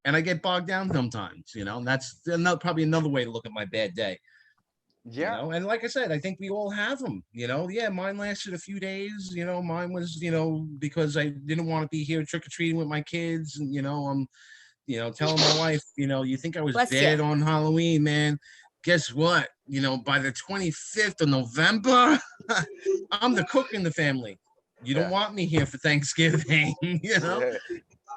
And I get bogged down sometimes, you know, and that's probably another way to look at my bad day. Yeah. You know, and like I said, I think we all have them, you know. Yeah, mine lasted a few days, you know, mine was, you know, because I didn't want to be here trick-or-treating with my kids, and, you know, I'm, you know, telling my wife, you know, you think I was dead on Halloween, man. Guess what? You know, by the 25th of November, I'm the cook in the family. You don't want me here for Thanksgiving, you know?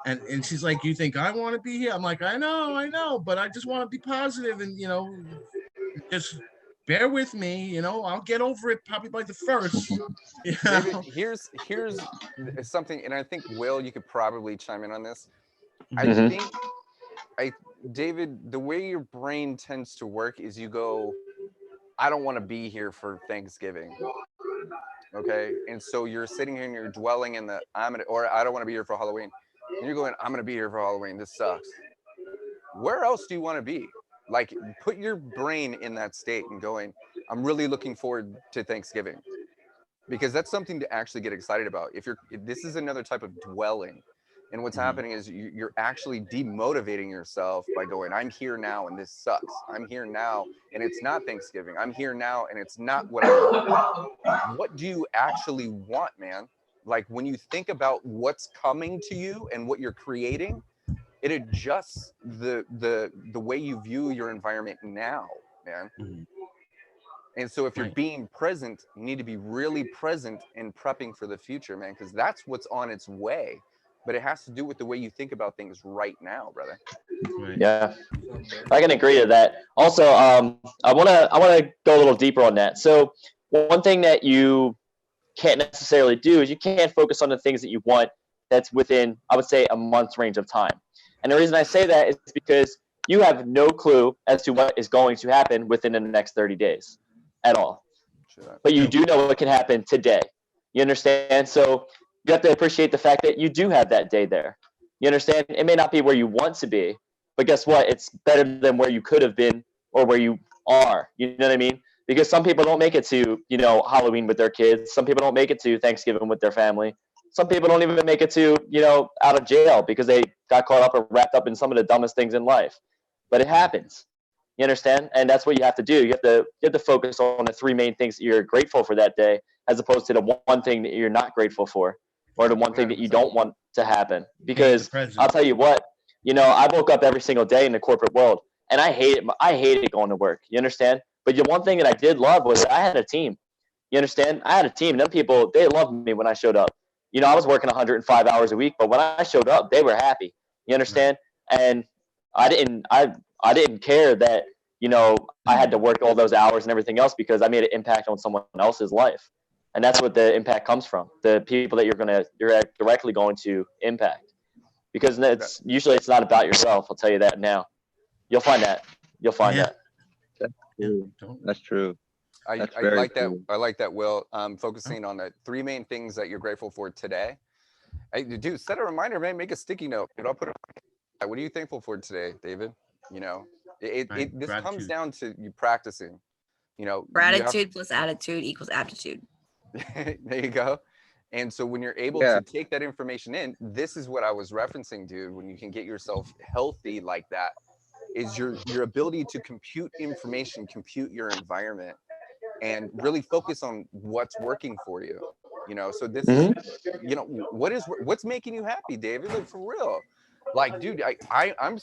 And she's like, you think I want to be here? I'm like, I know, but I just want to be positive and just bear with me. I'll get over it probably by the first. David, here's something, and I think Will, you could probably chime in on this. I Mhm. think David, the way your brain tends to work is you go, I don't want to be here for Thanksgiving. Okay. And so you're sitting here and you're dwelling in the or I don't want to be here for Halloween. And you're going, I'm gonna be here for Halloween. This sucks. Where else do you want to be? Like, put your brain in that state and going, I'm really looking forward to Thanksgiving. Because that's something to actually get excited about. If this is another type of dwelling. And what's happening is you're actually demotivating yourself by going, I'm here now and this sucks. I'm here now and it's not Thanksgiving. I'm here now and it's not what I want. What do you actually want, man? Like, when you think about what's coming to you and what you're creating, it adjusts the way you view your environment now, man. And so if you're being present, you need to be really present in prepping for the future, man, because that's what's on its way. But it has to do with the way you think about things right now, brother. Yeah, I can agree to that. Also, I wanna go a little deeper on that. So one thing that you can't necessarily do is you can't focus on the things that you want that's within, I would say, a month's range of time. And the reason I say that is because you have no clue as to what is going to happen within the next 30 days at all. But you do know what can happen today. You understand? So you have to appreciate the fact that you do have that day there. You understand? It may not be where you want to be, but guess what? It's better than where you could have been or where you are. You know what I mean? Because some people don't make it to, Halloween with their kids. Some people don't make it to Thanksgiving with their family. Some people don't even make it to, out of jail because they got caught up or wrapped up in some of the dumbest things in life. But it happens. You understand? And that's what you have to do. You have to focus on the three main things that you're grateful for that day, as opposed to the one thing that you're not grateful for, or the one thing that you don't want to happen. Because I'll tell you what, I woke up every single day in the corporate world, and I hate it. I hated going to work. You understand? But the one thing that I did love was I had a team. You understand? I had a team. Them people, they loved me when I showed up. I was working 105 hours a week, but when I showed up, they were happy. You understand? And I didn't care that, I had to work all those hours and everything else because I made an impact on someone else's life. And that's what the impact comes from. The people that you're directly going to impact. Because usually it's not about yourself. I'll tell you that now. You'll find that. That. That's true. I like that. I like that, Will. Focusing on the three main things that you're grateful for today. Dude, set a reminder, man. Make a sticky note. I'll put it. What are you thankful for today, David? This comes down to you practicing. Gratitude plus attitude equals aptitude. There you go. And so when you're able to take that information in, this is what I was referencing, dude. When you can get yourself healthy like that, is your ability to compute information, compute your environment, and really focus on what's working for you. So this is, what's making you happy, David? Like, for real. Like, dude, I'm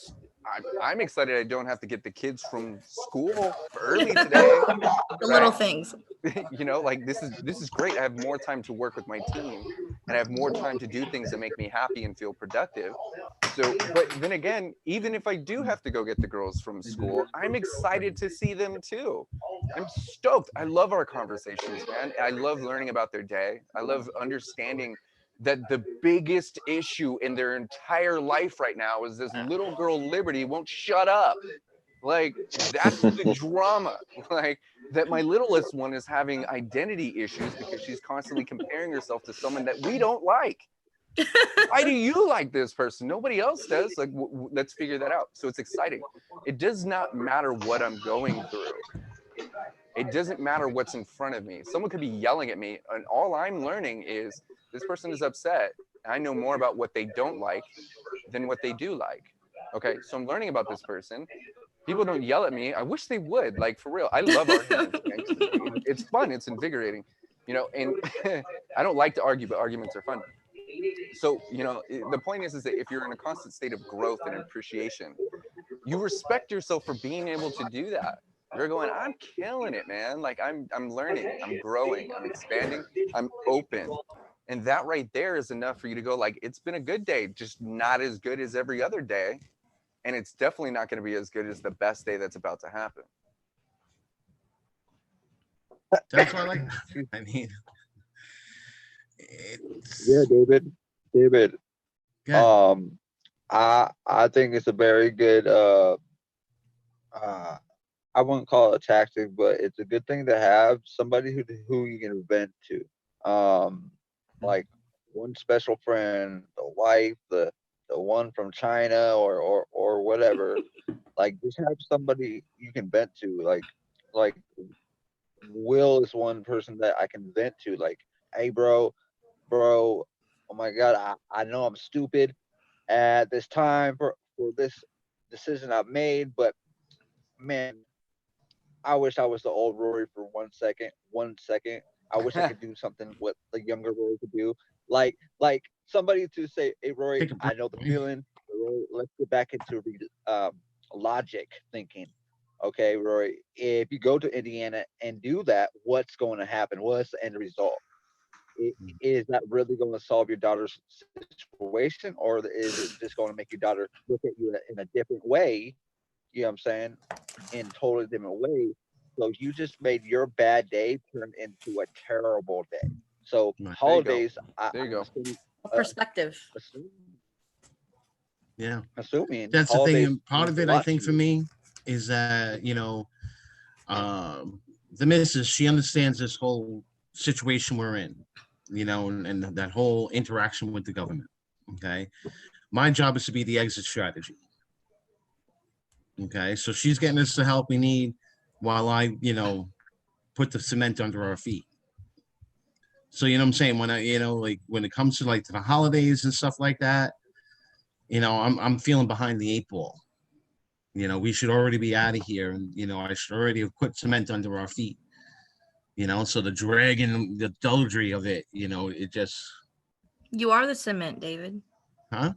excited I don't have to get the kids from school early today. The little things. Like, this is great. I have more time to work with my team, and I have more time to do things that make me happy and feel productive. So, but then again, even if I do have to go get the girls from school, I'm excited to see them too. I'm stoked. I love our conversations, man. I love learning about their day. I love understanding that the biggest issue in their entire life right now is this little girl Liberty won't shut up. Like, that's the drama. Like, that my littlest one is having identity issues because she's constantly comparing herself to someone that we don't like. Why do you like this person? Nobody else does. Like, let's figure that out. So it's exciting. It does not matter what I'm going through. It doesn't matter what's in front of me. Someone could be yelling at me, and all I'm learning is this person is upset. I know more about what they don't like than what they do like. Okay, so I'm learning about this person. People don't yell at me. I wish they would, like, for real. I love arguments. It's fun. It's invigorating, and I don't like to argue, but arguments are fun. So, the point is that if you're in a constant state of growth and appreciation, you respect yourself for being able to do that. You're going, I'm killing it, man. Like, I'm learning, I'm growing, I'm expanding, I'm open. And that right there is enough for you to go like, it's been a good day, just not as good as every other day. And it's definitely not going to be as good as the best day that's about to happen. That's what I like. I mean, Yeah, David. Yeah. I think it's a very good I wouldn't call it a tactic, but it's a good thing to have somebody who you can vent to. Like one special friend, the wife, the one from China or whatever. Like just have somebody you can vent to. Like Will is one person that I can vent to. Like, hey bro, oh my god, I know I'm stupid at this time for this decision I've made, but man, I wish I was the old Rory for 1 second. 1 second. I wish I could do something what the younger Rory could do. Like somebody to say, hey Rory, Take a I know the break. feeling. Rory, let's get back into logic thinking. Okay, Rory, if you go to Indiana and do that, what's going to happen? What's the end result? Is that really going to solve your daughter's situation, or is it just going to make your daughter look at you in a different way? You know what I'm saying? In a totally different way. So you just made your bad day turn into a terrible day. So holidays, there you go. Perspective. Yeah. Assuming that's the thing. And part means of a it, I lot think, to for you. me, is that the missus, she understands this whole situation we're in, and that whole interaction with the government. Okay, my job is to be the exit strategy. Okay, so she's getting us the help we need, while I, put the cement under our feet. So what I'm saying, when I, like when it comes to like to the holidays and stuff like that, I'm feeling behind the 8 ball. We should already be out of here, and I should already have put cement under our feet. So the drag and the dulgery of it, it just. You are the cement, David. Huh?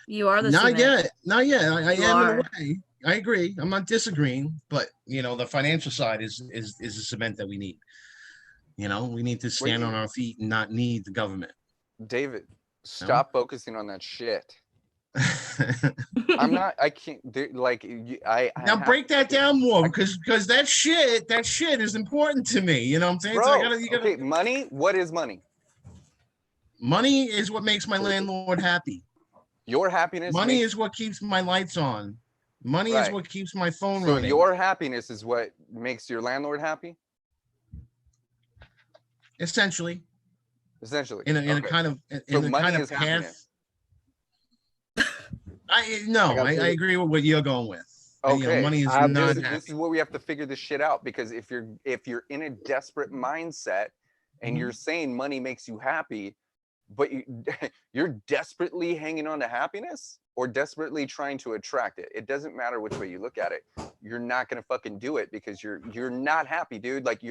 You are the Not cement. yet. Not yet. I am are. in a way. I agree. I'm not disagreeing, but the financial side is the cement that we need. We need to stand on our feet and not need the government. David, stop focusing on that shit. I can't. Now break that down more, because that shit is important to me. You know what I'm saying? Bro, So you gotta. Okay, money. What is money? Money is what makes my landlord happy. Your happiness. Money is what keeps my lights on. Money is what keeps my phone running. So your happiness is what makes your landlord happy? Essentially. In a kind of path. Happiness. I agree with what you're going with. Okay, money is not. This is where we have to figure this shit out, because if you're in a desperate mindset and you're saying money makes you happy, but you're desperately hanging on to happiness or desperately trying to attract it. It doesn't matter which way you look at it. You're not gonna fucking do it, because you're not happy, dude. Like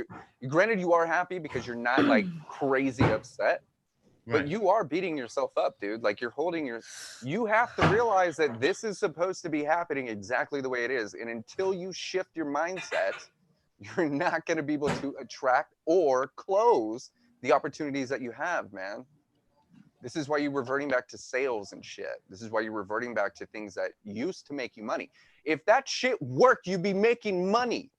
granted you are happy because you're not like crazy upset, but you are beating yourself up, dude. Like you have to realize that this is supposed to be happening exactly the way it is. And until you shift your mindset, you're not gonna be able to attract or close the opportunities that you have, man. This is why you're reverting back to sales and shit. This is why you're reverting back to things that used to make you money. If that shit worked, you'd be making money.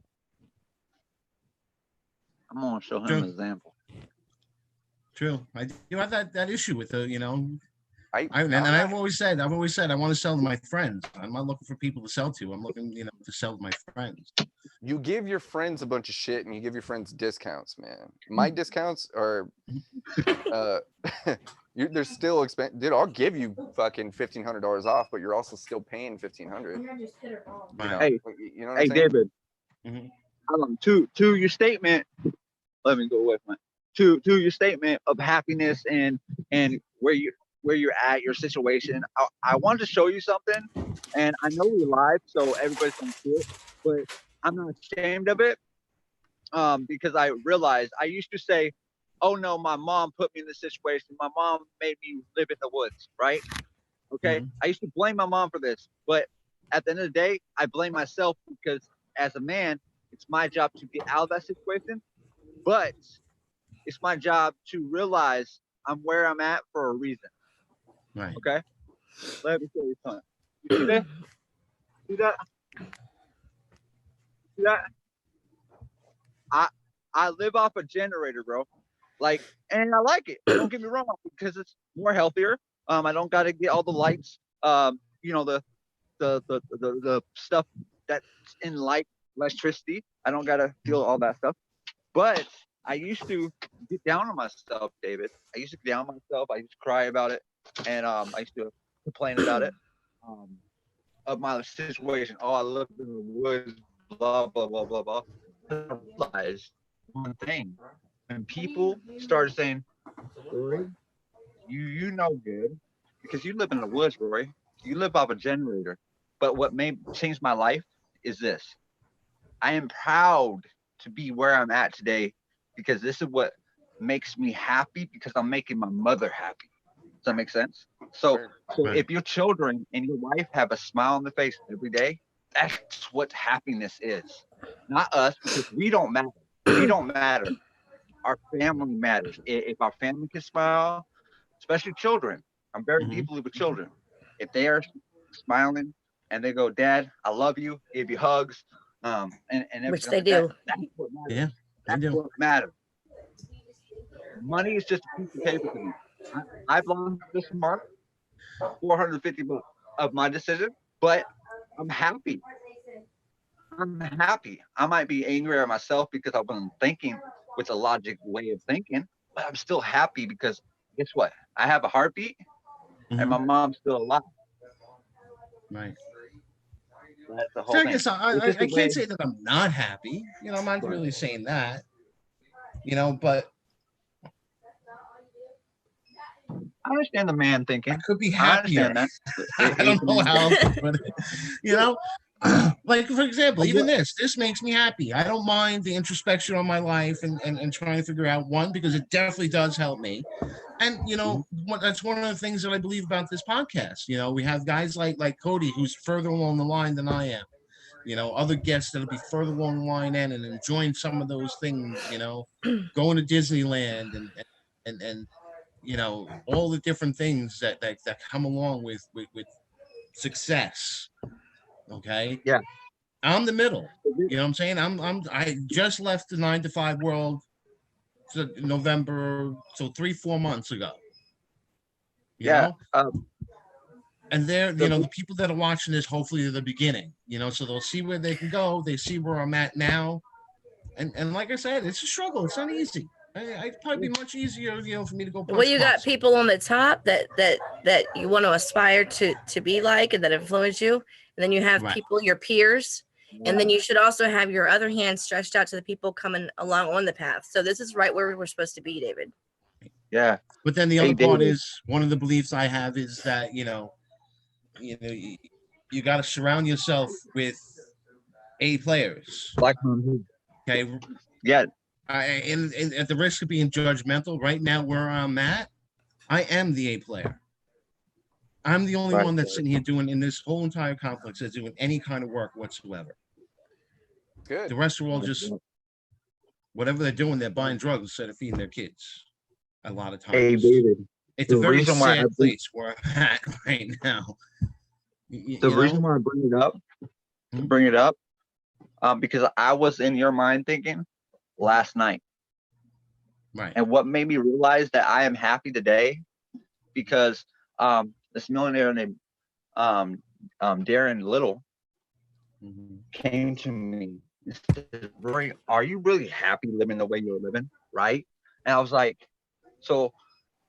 I'm gonna show him an example. True. I do have that issue with I've always said I want to sell to my friends. I'm not looking for people to sell to. I'm looking, to sell to my friends. You give your friends a bunch of shit and you give your friends discounts, man. My discounts are they're still expensive. Dude, I'll give you fucking $1,500 off, but you're also still paying $1,500. Hey, you know what I'm saying? David. Mm-hmm. To your statement, let me go away from it. To your statement of happiness and where you're at, your situation. I wanted to show you something, and I know we live, so everybody's gonna see it, but I'm not ashamed of it. Because I realized I used to say, oh no, my mom put me in this situation. My mom made me live in the woods, right? Okay. Mm-hmm. I used to blame my mom for this, but at the end of the day, I blame myself, because as a man, it's my job to get out of that situation, but it's my job to realize I'm where I'm at for a reason. Right. Okay. Let me show you something. You see that? See that? See that? I live off a generator, bro. Like, and I like it. Don't get me wrong, because it's more healthier. I don't got to get all the lights. You know, the stuff that's in light, electricity. I don't got to feel all that stuff. But I used to get down on myself, David. I used to get down on myself. I used to cry about it, and I used to complain about it. Of my situation. Oh, I live in the woods. Blah blah blah blah blah. I realized one thing, and people started saying, "Rory, you know good because you live in the woods, Rory. You live off a generator." But what made change my life is this: I am proud to be where I'm at today because this is what makes me happy because I'm making my mother happy. Does that make sense? So Right. if your children and your wife have a smile on their face every day, that's what happiness is. Not us, because we don't matter. We don't matter. Our family matters. If our family can smile, especially children, I'm very deeply with children. If they are smiling and they go, "Dad, I love you," give you hugs, and Which everything they like do. that's what matters. Yeah, they That's do. what matters. Money is just a piece of paper to me. I've lost this month $450 of my decision, but I'm happy. I'm happy. I might be angry at myself because I wasn't thinking with a logic way of thinking, but I'm still happy because guess what? I have a heartbeat and my mom's still alive. Right. That's the So whole I thing. guess I can't say that I'm not happy. You know, I'm not really saying that. You know, but I understand the man thinking. I could be I happier. understand that. I don't know how else to put it. You know, like for example, even this makes me happy. I don't mind the introspection on my life and trying to figure out one because it definitely does help me. And you know, that's one of the things that I believe about this podcast. You know, we have guys like Cody who's further along the line than I am. You know, other guests that'll be further along the line and enjoying some of those things. You know, going to Disneyland and you know all the different things that come along with success. Okay. Yeah. I'm the middle. You know what I'm saying? I just left the 9 to 5 world November, so 3-4 months ago. You know? And they're, you know, the people that are watching this, hopefully they're the beginning, you know, so they'll see where they can go. They see where I'm at now. And like I said, it's a struggle. It's not easy. It'd probably be much easier, you know, for me to go. Well, you got people on the top that you want to aspire to be like and that influence you. And then you have people, your peers. And then you should also have your other hand stretched out to the people coming along on the path. So this is right where we're supposed to be, David. Yeah. But then the other part is, one of the beliefs I have is that, you got to surround yourself with A players. Okay. Yeah. And at the risk of being judgmental, right now where I'm at, I am the A player. I'm the only one that's sitting here doing in this whole entire complex that's doing any kind of work whatsoever. Good. The rest are all just whatever they're doing. They're buying drugs instead of feeding their kids. A lot of times. Hey, David. It's a very sad place where I'm at right now. The reason why I bring it up, because I was in your mind thinking last night. Right. And what made me realize that I am happy today, because this millionaire named Darren Little came to me and said, "Rory, are you really happy living the way you're living?" Right? And I was like, so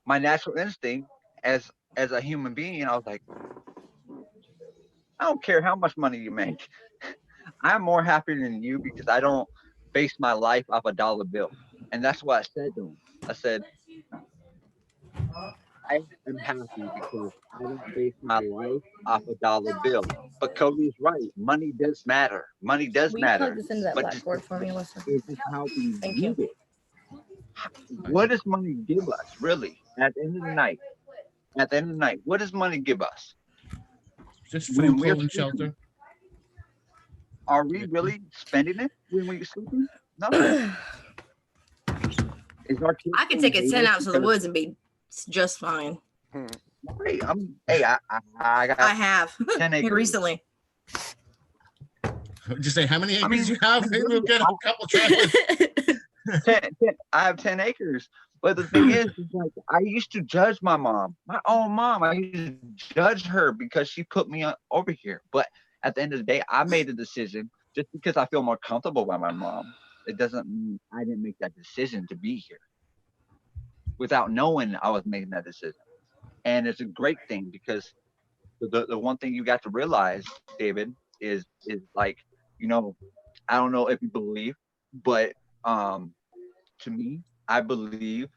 my natural instinct as a human being, I was like, I don't care how much money you make. I'm more happy than you because I don't base my life off a dollar bill. And that's what I said to him. I said, I am happy because I don't base my life off a dollar bill. But Cody's right. Money does matter. Money does matter. Plug this into that blackboard for me, Alyssa? It's just how we Thank use you. it. What does money give us, really? At the end of the night, what does money give us? Just food, clothing, shelter. Are we really spending it when we're sleeping? No. I could take a 10 out to the woods and be It's just fine. Hey, I got I have 10 acres. recently. Just say how many acres you have. Maybe we'll get a couple trailers. 10, I have 10 acres. But the thing is like I used to judge my mom, my own mom. I used to judge her because she put me over here. But at the end of the day, I made a decision just because I feel more comfortable by my mom. It doesn't mean I didn't make that decision to be here without knowing I was making that decision. And it's a great thing because the one thing you got to realize, David, is like, you know, I don't know if you believe, but to me, I believe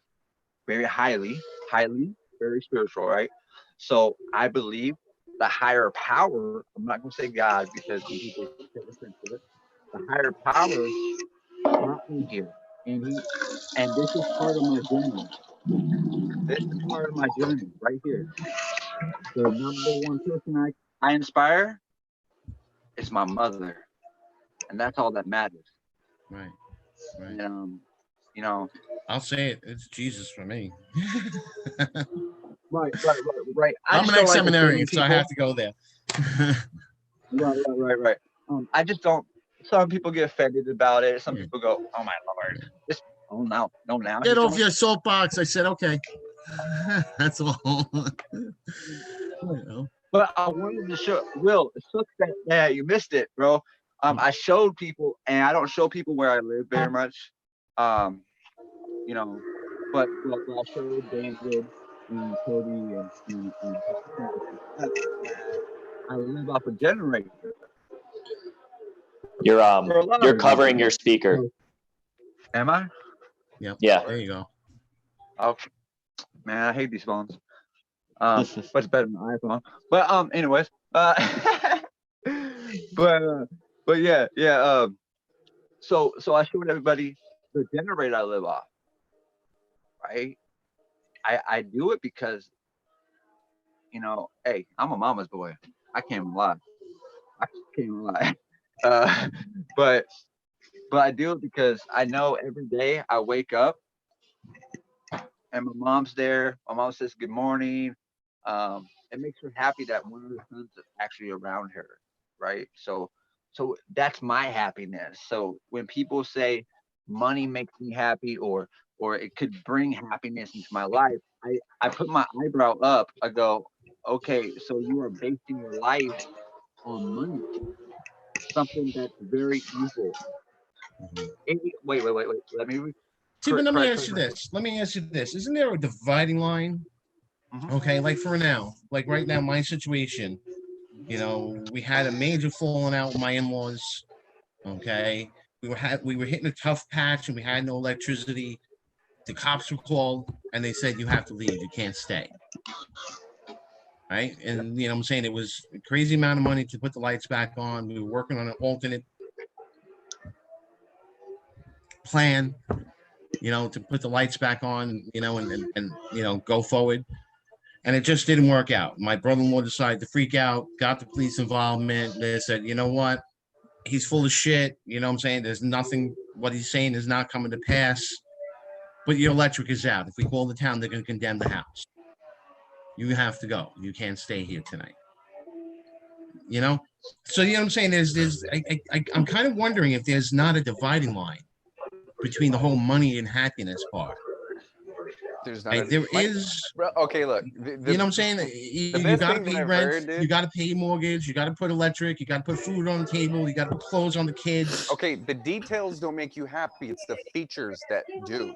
very highly, very spiritual, right? So I believe the higher power, I'm not gonna say God because people take offense to it. The higher power brought me here. And this is part of my journey. This is part of my journey right here. The number one person I inspire is my mother. And that's all that matters. Right. And, you know, I'll say it. It's Jesus for me. Right. I'm an ex-seminarian, so I have to go there. Right. I just don't. Some people get offended about it. Some people go, "Oh my Lord!" Just now. Get off your soapbox. I said, okay. That's all. You know. But I wanted to show Will. It sucks that you missed it, bro. I showed people, and I don't show people where I live very much. You know, but I showed David and Cody and I live off a generator. You're covering your speaker. Am I? Yep. Yeah. There you go. Okay. Man, I hate these phones. Much better than an iPhone. But anyways, but yeah. So I showed everybody the generator I live off. Right? I do it because, you know, hey, I'm a mama's boy. I can't even lie. But I do it because I know every day I wake up and my mom's there. My mom says good morning. It makes her happy that one of her sons is actually around her, right? So that's my happiness. So when people say money makes me happy or it could bring happiness into my life, I put my eyebrow up. I go, okay, so you are basing your life on money, something that's very evil. Wait. Let me Let me ask you this. Isn't there a dividing line? Okay, like for now, like right now, my situation, you know, we had a major falling out with my in-laws. Okay, we were hitting a tough patch and we had no electricity. The cops were called and they said you have to leave, you can't stay. Right, and you know what I'm saying, it was a crazy amount of money to put the lights back on. We were working on an alternate plan, you know, to put the lights back on, you know, and you know, go forward. And it just didn't work out. My brother-in-law decided to freak out, got the police involvement. They said, you know what? He's full of shit. You know what I'm saying? There's nothing, what he's saying is not coming to pass. But your electric is out. If we call the town, they're going to condemn the house. You have to go. You can't stay here tonight. You know? So, you know what I'm saying? I'm kind of wondering if there's not a dividing line between the whole money and happiness part. There's not. Right? There is. Okay, look. You know what I'm saying? You got to pay rent. You got to pay mortgage. You got to put electric. You got to put food on the table. You got to put clothes on the kids. Okay, the details don't make you happy. It's the features that do.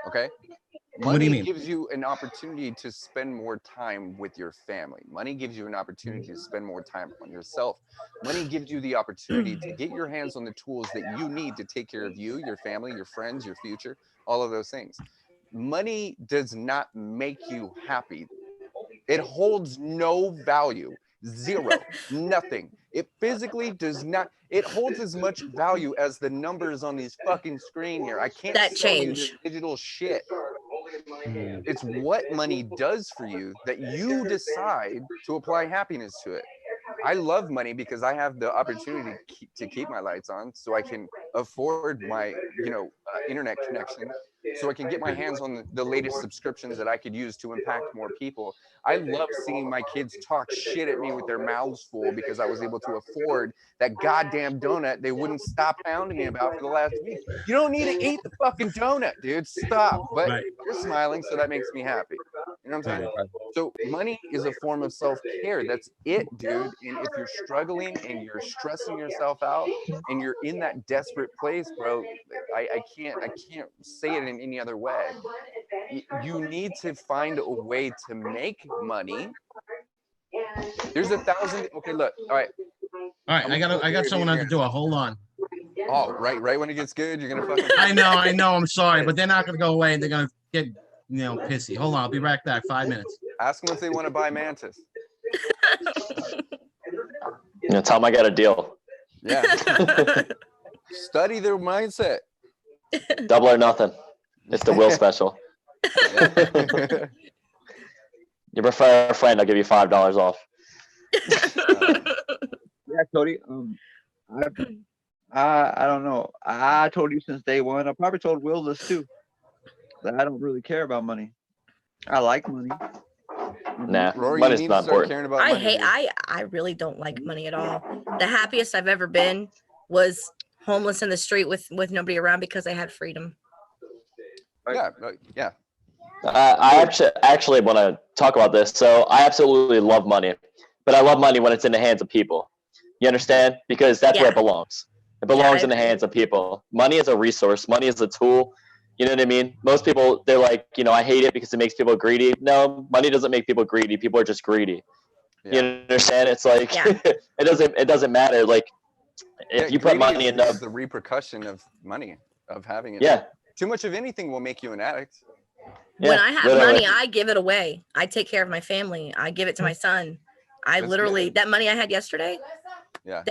Okay. What do you mean? Money gives you an opportunity to spend more time with your family. Money gives you an opportunity to spend more time on yourself. Money gives you the opportunity to get your hands on the tools that you need to take care of you, your family, your friends, your future, all of those things. Money does not make you happy. It holds no value. Zero. Nothing. It physically does not. It holds as much value as the numbers on these fucking screen here. I can't sell you this digital shit. It's what money does for you that you decide to apply happiness to it. I love money because I have the opportunity to keep my lights on so I can afford my, internet connection. so I can get my hands on the latest subscriptions that I could use to impact more people. I love seeing my kids talk shit at me with their mouths full because I was able to afford that goddamn donut they wouldn't stop pounding me about for the last week. You don't need to eat the fucking donut, dude. Stop. But you're smiling, so that makes me happy. You know what I'm saying? So money is a form of self-care. That's it, dude. And if you're struggling and you're stressing yourself out and you're in that desperate place, bro, I can't say it in any other way. You need to find a way to make money. There's 1,000. Okay, look. All right, I got someone at the door. Hold on. Oh, right when it gets good, you're gonna fucking. I know. I'm sorry, but they're not gonna go away. They're gonna get pissy. Hold on, I'll be right back. 5 minutes. Ask them if they want to buy Mantis. Tell them I got a deal. Yeah. Study their mindset. Double or nothing. It's the Will special. You prefer a friend, I'll give you $5 off. Yeah, Cody. I don't know. I told you since day one. I probably told Will this too. That I don't really care about money. I like money. Nah, Rory, money's you need not to start important. caring about I money, hate. dude. I really don't like money at all. The happiest I've ever been was homeless in the street with nobody around because I had freedom. Yeah. I actually want to talk about this. So I absolutely love money, but I love money when it's in the hands of people. You understand? Because that's where it belongs. It belongs in the hands of people. Money is a resource. Money is a tool. You know what I mean? Most people, they're like, I hate it because it makes people greedy. No, money doesn't make people greedy. People are just greedy. You understand? It's like it doesn't matter. Like if you put money in the repercussion of money, of having it. Yeah. Too much of anything will make you an addict. When I have money, I give it away. I take care of my family. I give it to my son. That money I had yesterday. Yeah.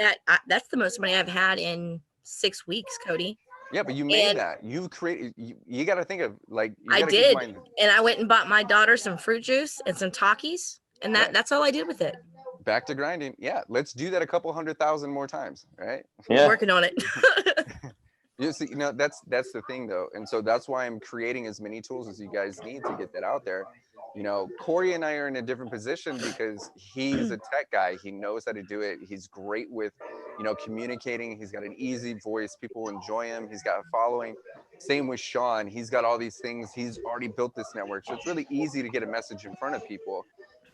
That's the most money I've had in 6 weeks, Cody. Yeah, but you made that. You created. You got to think of like. I did, and I went and bought my daughter some fruit juice and some Takis, and that's all I did with it. Back to grinding. Yeah, let's do that a couple 100,000 more times, right? Yeah. Working on it. You see, that's the thing though, and so that's why I'm creating as many tools as you guys need to get that out there. Corey and I are in a different position because he's a tech guy. He knows how to do it. He's great with, communicating. He's got an easy voice. People enjoy him. He's got a following. Same with Sean. He's got all these things. He's already built this network. So it's really easy to get a message in front of people.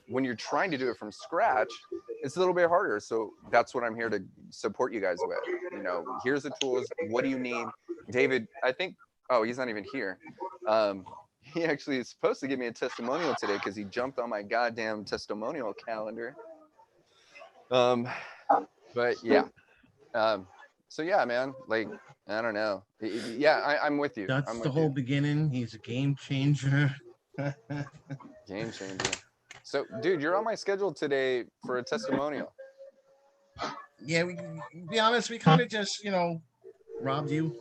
When you're trying to do it from scratch, it's a little bit harder. So that's what I'm here to support you guys with. Here's the tools. What do you need? David, I think, he's not even here. He actually is supposed to give me a testimonial today because he jumped on my goddamn testimonial calendar. But yeah. So yeah, man, like, I don't know. Yeah, I'm with you. That's the whole beginning. He's a game changer. Game changer. So, dude, you're on my schedule today for a testimonial. Yeah, to be honest, we kind of just, robbed you.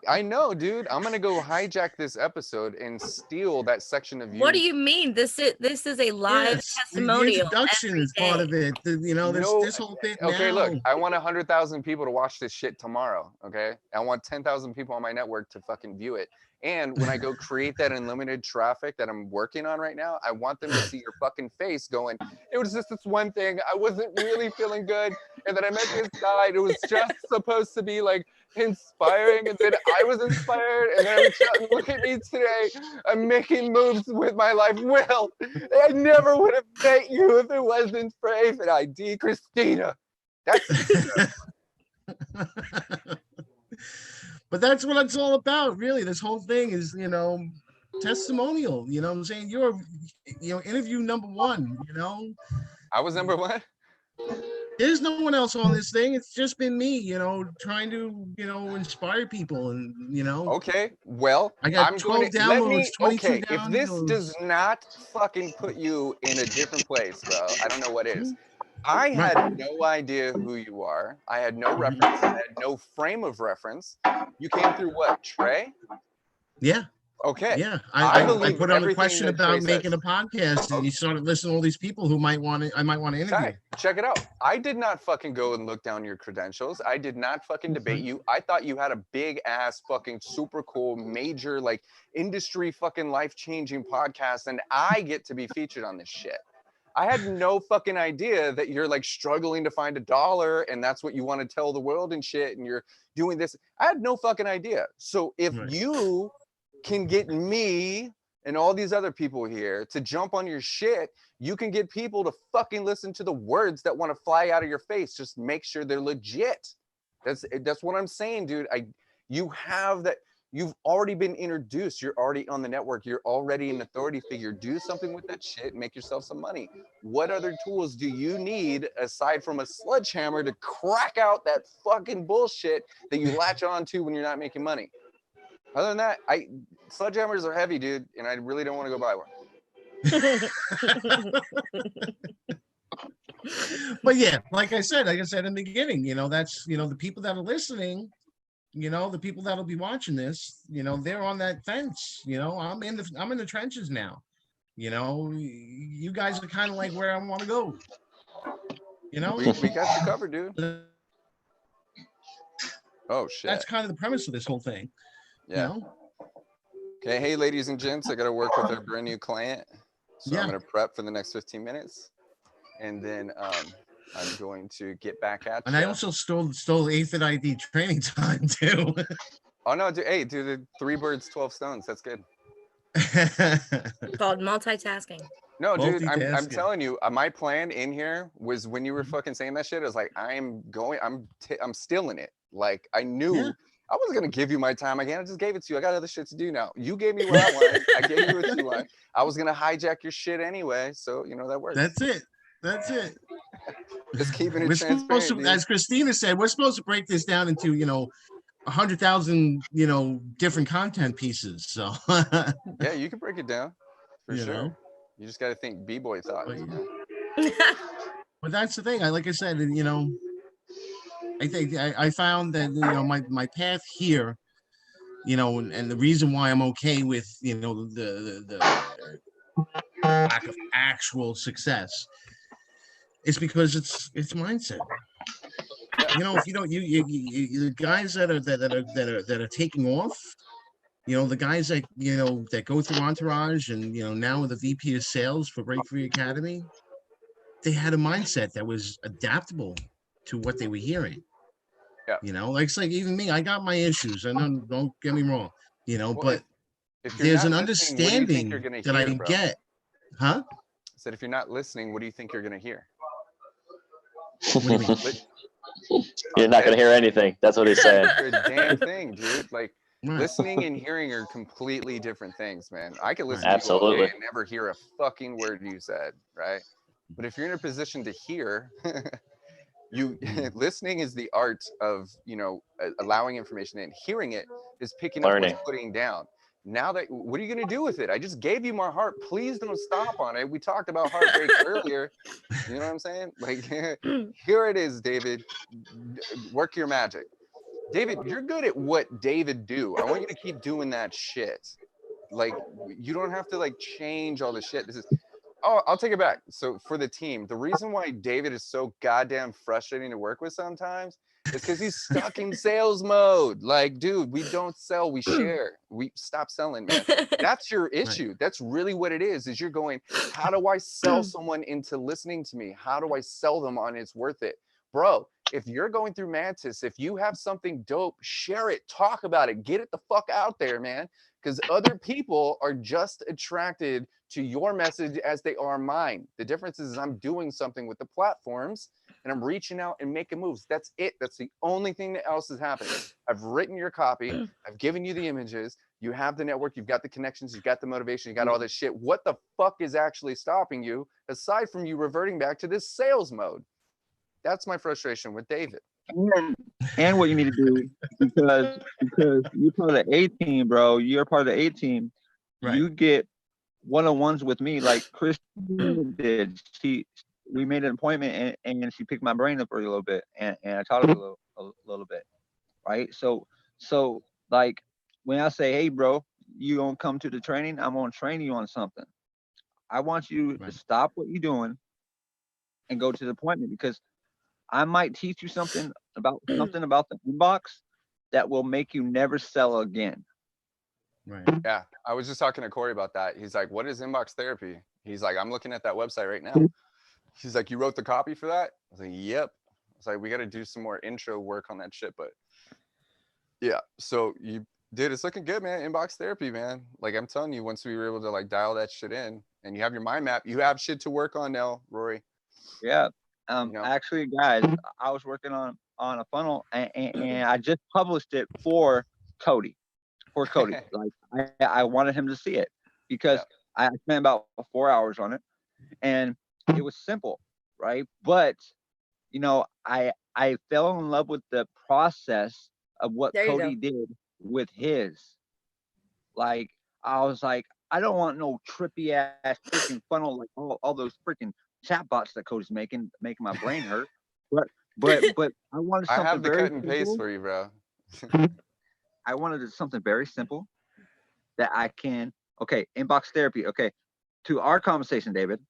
I know, dude. I'm gonna go hijack this episode and steal that section of you. What do you mean? This is a live testimonial. The introduction is part of it. This whole thing. Okay, now. Look, I want 100,000 people to watch this shit tomorrow. Okay, I want 10,000 people on my network to fucking view it. And when I go create that unlimited traffic that I'm working on right now, I want them to see your fucking face going, it was just this one thing. I wasn't really feeling good. And then I met this guy. And it was just supposed to be like inspiring. And then I was inspired. And then I reached out and look at me today. I'm making moves with my life. Will, I never would have met you if it wasn't for Aphid ID, Christina. That's But that's what it's all about, really. This whole thing is, testimonial. You know what I'm saying? You're, interview number one, I was number one? There's no one else on this thing. It's just been me, trying to, inspire people and, Okay, well, I got 12 downloads, 22 downloads. If this does not fucking put you in a different place, bro, I don't know what is. I had no idea who you are. I had no reference. I had no frame of reference. You came through what, Trey? Yeah. Okay. Yeah, I I believe put on a everything question that Trey about making says. a podcast, and you started listening to all these people who I might want to interview. Okay, check it out. I did not fucking go and look down your credentials. I did not fucking debate you. I thought you had a big ass fucking super cool major like industry fucking life-changing podcast, and I get to be featured on this shit. I had no fucking idea that you're like struggling to find $1 and that's what you want to tell the world and shit, and you're doing this. I had no fucking idea. So if Right. you can get me and all these other people here to jump on your shit, you can get people to fucking listen to the words that want to fly out of your face. Just make sure they're legit. That's what I'm saying, dude. You have that. You've already been introduced. You're already on the network. You're already an authority figure. Do something with that shit and make yourself some money. What other tools do you need aside from a sledgehammer to crack out that fucking bullshit that you latch on to when you're not making money? Other than that, sledgehammers are heavy, dude, and I really don't want to go buy one. But yeah, like I said in the beginning, that's the people that are listening, the people that'll be watching this, they're on that fence. I'm in the trenches now. You guys are kind of like where I want to go. We got you covered, dude. Oh shit. That's kind of the premise of this whole thing. Yeah. Okay, hey ladies and gents, I got to work with our brand new client, so I'm going to prep for the next 15 minutes, and then I'm going to get back at you. And I also stole 8th at ID training time too. Oh no, dude, hey, do the 3 birds, 12 stones. That's good. Called multitasking. No, dude, I'm telling you, my plan in here was when you were fucking saying that shit, I was like, I'm still in it. Like I knew. Yeah. I wasn't gonna give you my time again. I just gave it to you. I got other shit to do now. You gave me what I wanted. I gave you what you want. I was gonna hijack your shit anyway, so that works. That's it. Just keeping it transparent. As Christina said, we're supposed to break this down into 100,000 different content pieces. So yeah, you can break it down for sure. You just got to think b-boy thoughts. But that's the thing. Like I said, I think I found that my path here, and the reason why I'm okay with the lack of actual success is because it's mindset. If you don't, the guys that are taking off, the guys that that go through Entourage and now with the VP of Sales for Breakthrough Academy, they had a mindset that was adaptable to what they were hearing. Yeah. It's like even me, I got my issues. I don't get me wrong, but if there's an understanding that I get. Huh? I said, if you're not listening, what do you think you're gonna hear? What do you mean? You're not gonna hear anything. That's what he's saying. You're a damn thing, dude. Like listening and hearing are completely different things, man. I could listen to you all day and never hear a fucking word you said, right? But if you're in a position to hear, listening is the art of allowing information in. Hearing it is picking up what's putting down. Now what are you going to do with it? I just gave you my heart. Please don't stop on it. We talked about Heartbreak earlier. You know what I'm saying? Like, here it is, David. Work your magic. David, you're good at what David do. I want you to keep doing that shit. Like, you don't have to like change all the shit. I'll take it back. So for the team, the reason why David is so goddamn frustrating to work with sometimes is because he's stuck in sales mode. Like, dude, we don't sell, we share. We stop selling, man. That's your issue. Right. That's really what it is you're going, how do I sell someone into listening to me? How do I sell them on it's worth it? Bro, if you're going through Mantis, if you have something dope, share it, talk about it, get it the fuck out there, man. Because other people are just attracted to your message as they are mine. The difference is I'm doing something with the platforms and I'm reaching out and making moves. That's it. That's the only thing that else is happening. I've written your copy. I've given you the images. You have the network. You've got the connections. You've got the motivation. You got all this shit. What the fuck is actually stopping you aside from you reverting back to this sales mode? That's my frustration with David. And what you need to do, because you're part of the A team, bro. You're part of the A team. Right. You get one-on-ones with me, like Chris did. We made an appointment, and she picked my brain up for a little bit, and I taught her a little bit, right? So like when I say, hey, bro, you gonna come to the training, I'm gonna train you on something. I want you to stop what you're doing and go to the appointment, because I might teach you something about the inbox that will make you never sell again. Right. Yeah, I was just talking to Corey about that. He's like, "What is inbox therapy?" He's like, "I'm looking at that website right now." He's like, "You wrote the copy for that?" I was like, "Yep." I was like, "We got to do some more intro work on that shit." But yeah, so dude, it's looking good, man. Inbox therapy, man. Like I'm telling you, once we were able to like dial that shit in, and you have your mind map, you have shit to work on now, Rory. Yeah. You know? Actually, guys, I was working on a funnel, and I just published it for Cody. Like I wanted him to see it, because I spent about 4 hours on it, and it was simple, right? But you know, I fell in love with the process of what Cody did with his. Like I was like, I don't want no trippy ass freaking funnel like all those freaking chatbots that Cody's making my brain hurt. But I wanted I something have the very cut and paste simple. for you, bro. I wanted something very simple that I can. Okay, inbox therapy. Okay, to our conversation, David.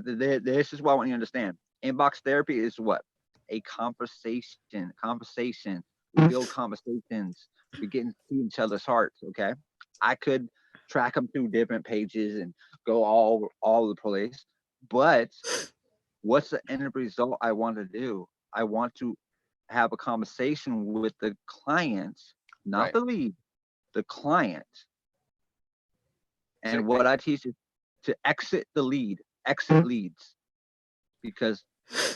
This is what I want you to understand. Inbox therapy is what? A conversation. Conversation. We build conversations. We get into each other's hearts. Okay. I could track them through different pages and go all over the place. But what's the end result I want to do? I want to have a conversation with the client, not the lead, the client. And what I teach is to exit the lead, exit leads, because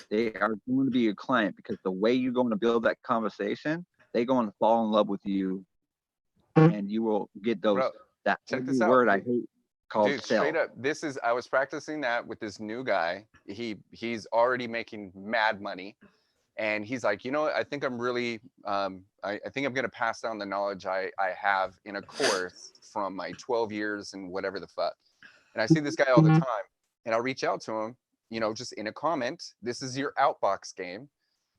they are going to be your client, because the way you're going to build that conversation, they're going to fall in love with you, and you will get those. Bro, that check this word out. I hate called Dude, sell. straight up, I was practicing that with this new guy. He's already making mad money. And he's like, you know what? I think I'm really, I think I'm going to pass down the knowledge I have in a course from my 12 years and whatever the fuck. And I see this guy all the time, and I'll reach out to him, you know, just in a comment. This is your outbox game.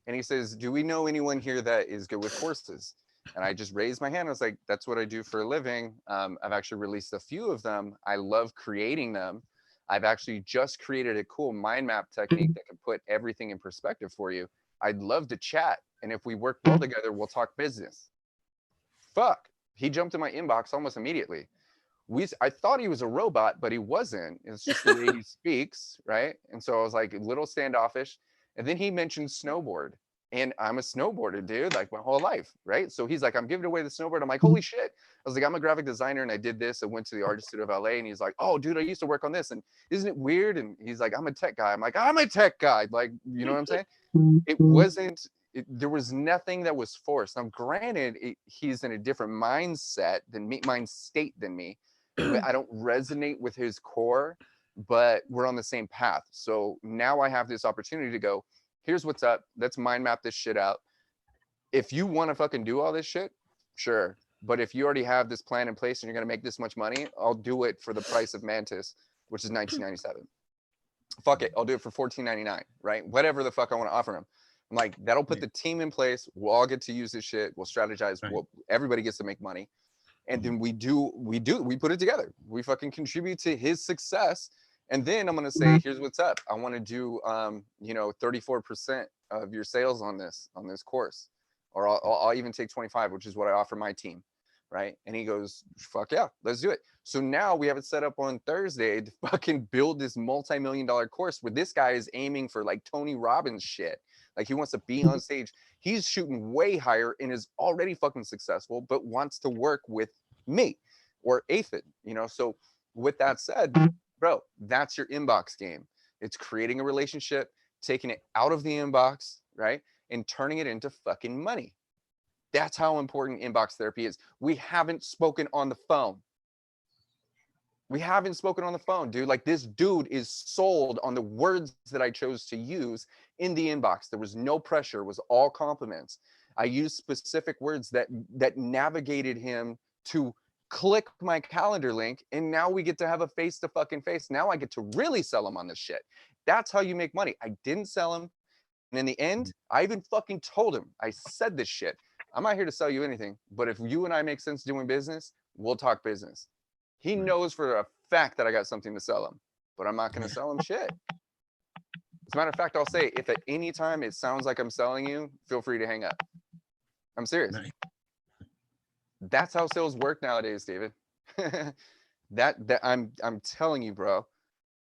And he says, do we know anyone here that is good with courses? And I just raised my hand. I was like, that's what I do for a living. I've actually released a few of them. I love creating them. I've actually just created a cool mind map technique that can put everything in perspective for you. I'd love to chat. And if we work well together, we'll talk business. Fuck. He jumped in my inbox almost immediately. I thought he was a robot, but he wasn't. It's just the way he speaks, right? And so I was like a little standoffish. And then he mentioned snowboard. And I'm a snowboarder, dude, like my whole life, right? So he's like, I'm giving away the snowboard. I'm like, holy shit. I was like, I'm a graphic designer and I did this. I went to the Artist Studio of LA, and he's like, oh, dude, I used to work on this. And isn't it weird? And he's like, I'm a tech guy. I'm like, I'm a tech guy. Like, you know what I'm saying? It wasn't, there was nothing that was forced. Now, granted, he's in a different mindset than me, mind state than me. I don't resonate with his core, but we're on the same path. So now I have this opportunity to go, here's what's up. Let's mind map this shit out. If you want to fucking do all this shit, sure. But if you already have this plan in place and you're going to make this much money, I'll do it for the price of Mantis, which is $19.97. Fuck it. I'll do it for $14.99, right? Whatever the fuck I want to offer him. I'm like, that'll put the team in place. We'll all get to use this shit. We'll strategize. Everybody gets to make money. And then we put it together. We fucking contribute to his success. And then I'm going to say, here's what's up. I want to do, 34% of your sales on this course, or I'll even take 25, which is what I offer my team. Right. And he goes, fuck yeah, let's do it. So now we have it set up on Thursday to fucking build this multi-million-dollar course where this guy is aiming for like Tony Robbins shit. Like he wants to be on stage. He's shooting way higher and is already fucking successful, but wants to work with me or Aphid, So with that said, bro, that's your inbox game. It's creating a relationship, taking it out of the inbox, right? And turning it into fucking money. That's how important inbox therapy is. We haven't spoken on the phone. We haven't spoken on the phone, dude. Like this dude is sold on the words that I chose to use in the inbox. There was no pressure. It was all compliments. I used specific words that navigated him to click my calendar link. And now we get to have a face to fucking face. Now I get to really sell him on this shit. That's how you make money. I didn't sell him. And in the end, I even fucking told him, I said this shit. I'm not here to sell you anything, but if you and I make sense doing business, We'll talk business. He knows for a fact that I got something to sell him, but I'm not going to sell him shit. As a matter of fact, I'll say, if at any time it sounds like I'm selling you, feel free to hang up. I'm serious. Nice. That's how sales work nowadays, David. that I'm telling you, bro.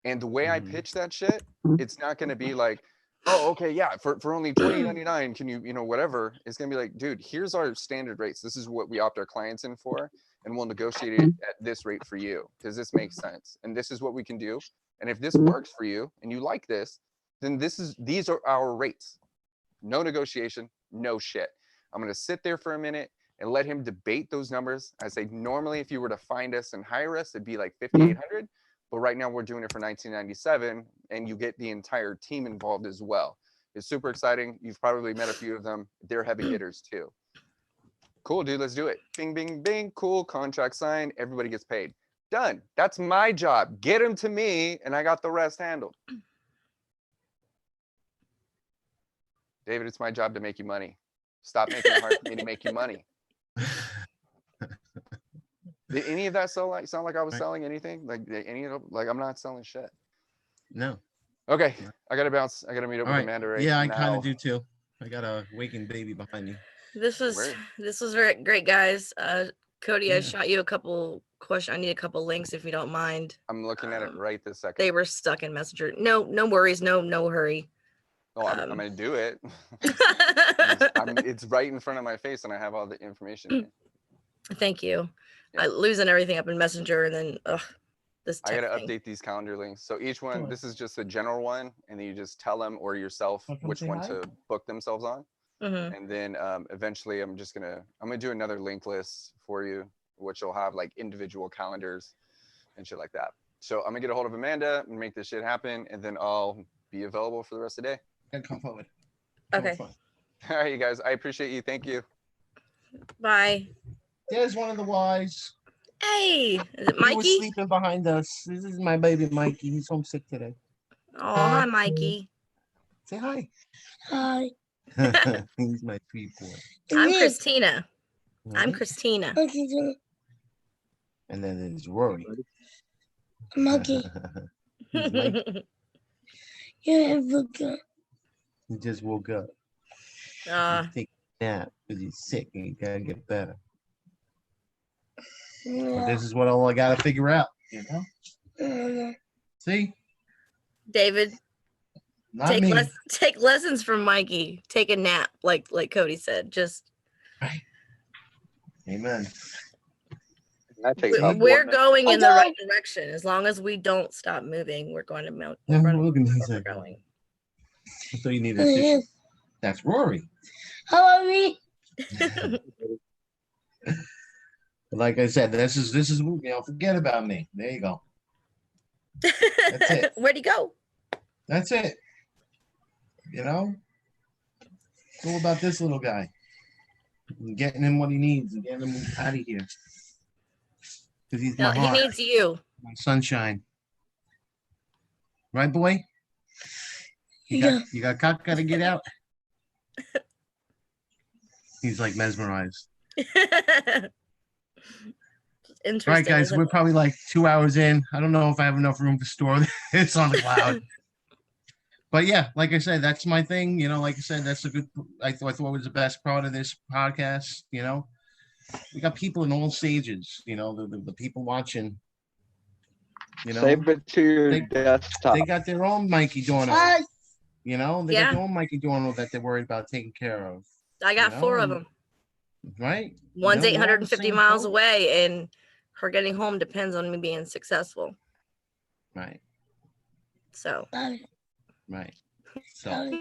And the way I pitch that shit, it's not going to be like, oh, okay, yeah, for only $20.99, can you know, whatever. It's going to be like, dude, here's our standard rates. This is what we opt our clients in for, and we'll negotiate it at this rate for you because this makes sense. And this is what we can do. And if this works for you and you like this, then these are our rates. No negotiation, no shit. I'm going to sit there for a minute and let him debate those numbers. I say, normally, if you were to find us and hire us, it'd be like $5,800. But right now we're doing it for $19.97, and you get the entire team involved as well. It's super exciting. You've probably met a few of them. They're heavy hitters too. Cool, dude, let's do it. Bing, bing, bing, cool, contract signed, everybody gets paid. Done. That's my job. Get them to me, and I got the rest handled. David, it's my job to make you money. Stop making it hard for me to make you money. Did any of that sound like I was selling anything? Like I'm not selling shit. No. Okay, I gotta bounce. I gotta meet up with Amanda right Yeah, I now. kind of do too. I got a waking baby behind me. This was very great, guys. Cody, I shot you a couple questions. I need a couple links if you don't mind. I'm looking at it right this second. They were stuck in Messenger. No worries. No hurry. Oh, I'm gonna do it. It's right in front of my face, and I have all the information here. Thank you. Yeah. I losing everything up in Messenger, and then this. I gotta update these calendar links. So each one, this is just a general one, and then you just tell them or yourself which one to book themselves on. And then eventually, I'm gonna do another link list for you, which will have like individual calendars and shit like that. So I'm gonna get a hold of Amanda and make this shit happen, and then I'll be available for the rest of the day. And come forward. Okay. All right, you guys. I appreciate you. Thank you. Bye. There's one of the wise. Hey, is it He Mikey? was sleeping behind us. This is my baby Mikey. He's homesick today. Oh, hi, Mikey. Say hi. Hi. He's my sweet boy. I'm Christina. I'm Right? Christina. And then there's Rory. Monkey. He's Mikey. You have a He just woke up. He's taking a nap because he's sick and he gotta get better. But this is what all I gotta figure out, you know? See? David, take lessons from Mikey. Take a nap, like Cody said. Just right. Amen. We're going in the right direction. As long as we don't stop moving, we're going to mount. Yeah, look at me. We're going. So you need a tissue. That's Rory. How are we? Like I said, this is forget about me. There you go. That's it. Where'd he go? That's it. You know? It's all about this little guy. And getting him what he needs and getting him out of here. Because he's my heart. He needs you. My sunshine. Right, boy? You got cock gotta get out. He's like mesmerized. Interesting. All right, guys, we're probably like 2 hours in. I don't know if I have enough room to store this on the cloud. But yeah, like I said, that's my thing. You know, like I said, that's a good. I thought was the best part of this podcast. You know, we got people in all stages. You know, the people watching. You know, save it to your desktop. They got their own Mikey Dorno. You know, they got their own Mikey Dorno that they're worried about taking care of. I got 4 of them. Right. One's 850 miles away, and her getting home depends on me being successful. Right. So. Right. So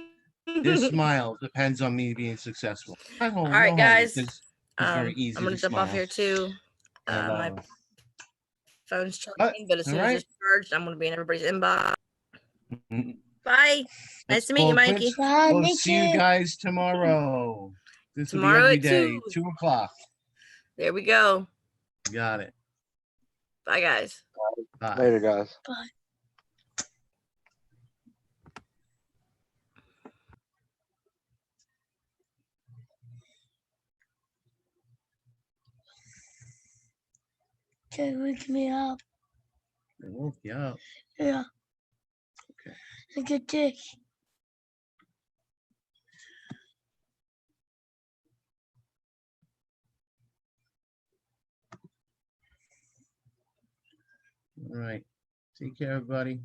this smile depends on me being successful. All right, guys. I'm going to jump off here too. My phone's charging, but as soon as it's charged, I'm going to be in everybody's inbox. Bye. Nice to meet you, Mikey. We'll see you guys tomorrow. This will be every day, 2 o'clock. There we go. Got it. Bye, guys. Bye. Later, guys. Bye. They wake me up. They woke you up. Yeah. Okay. Look at this. All right. Take care, everybody.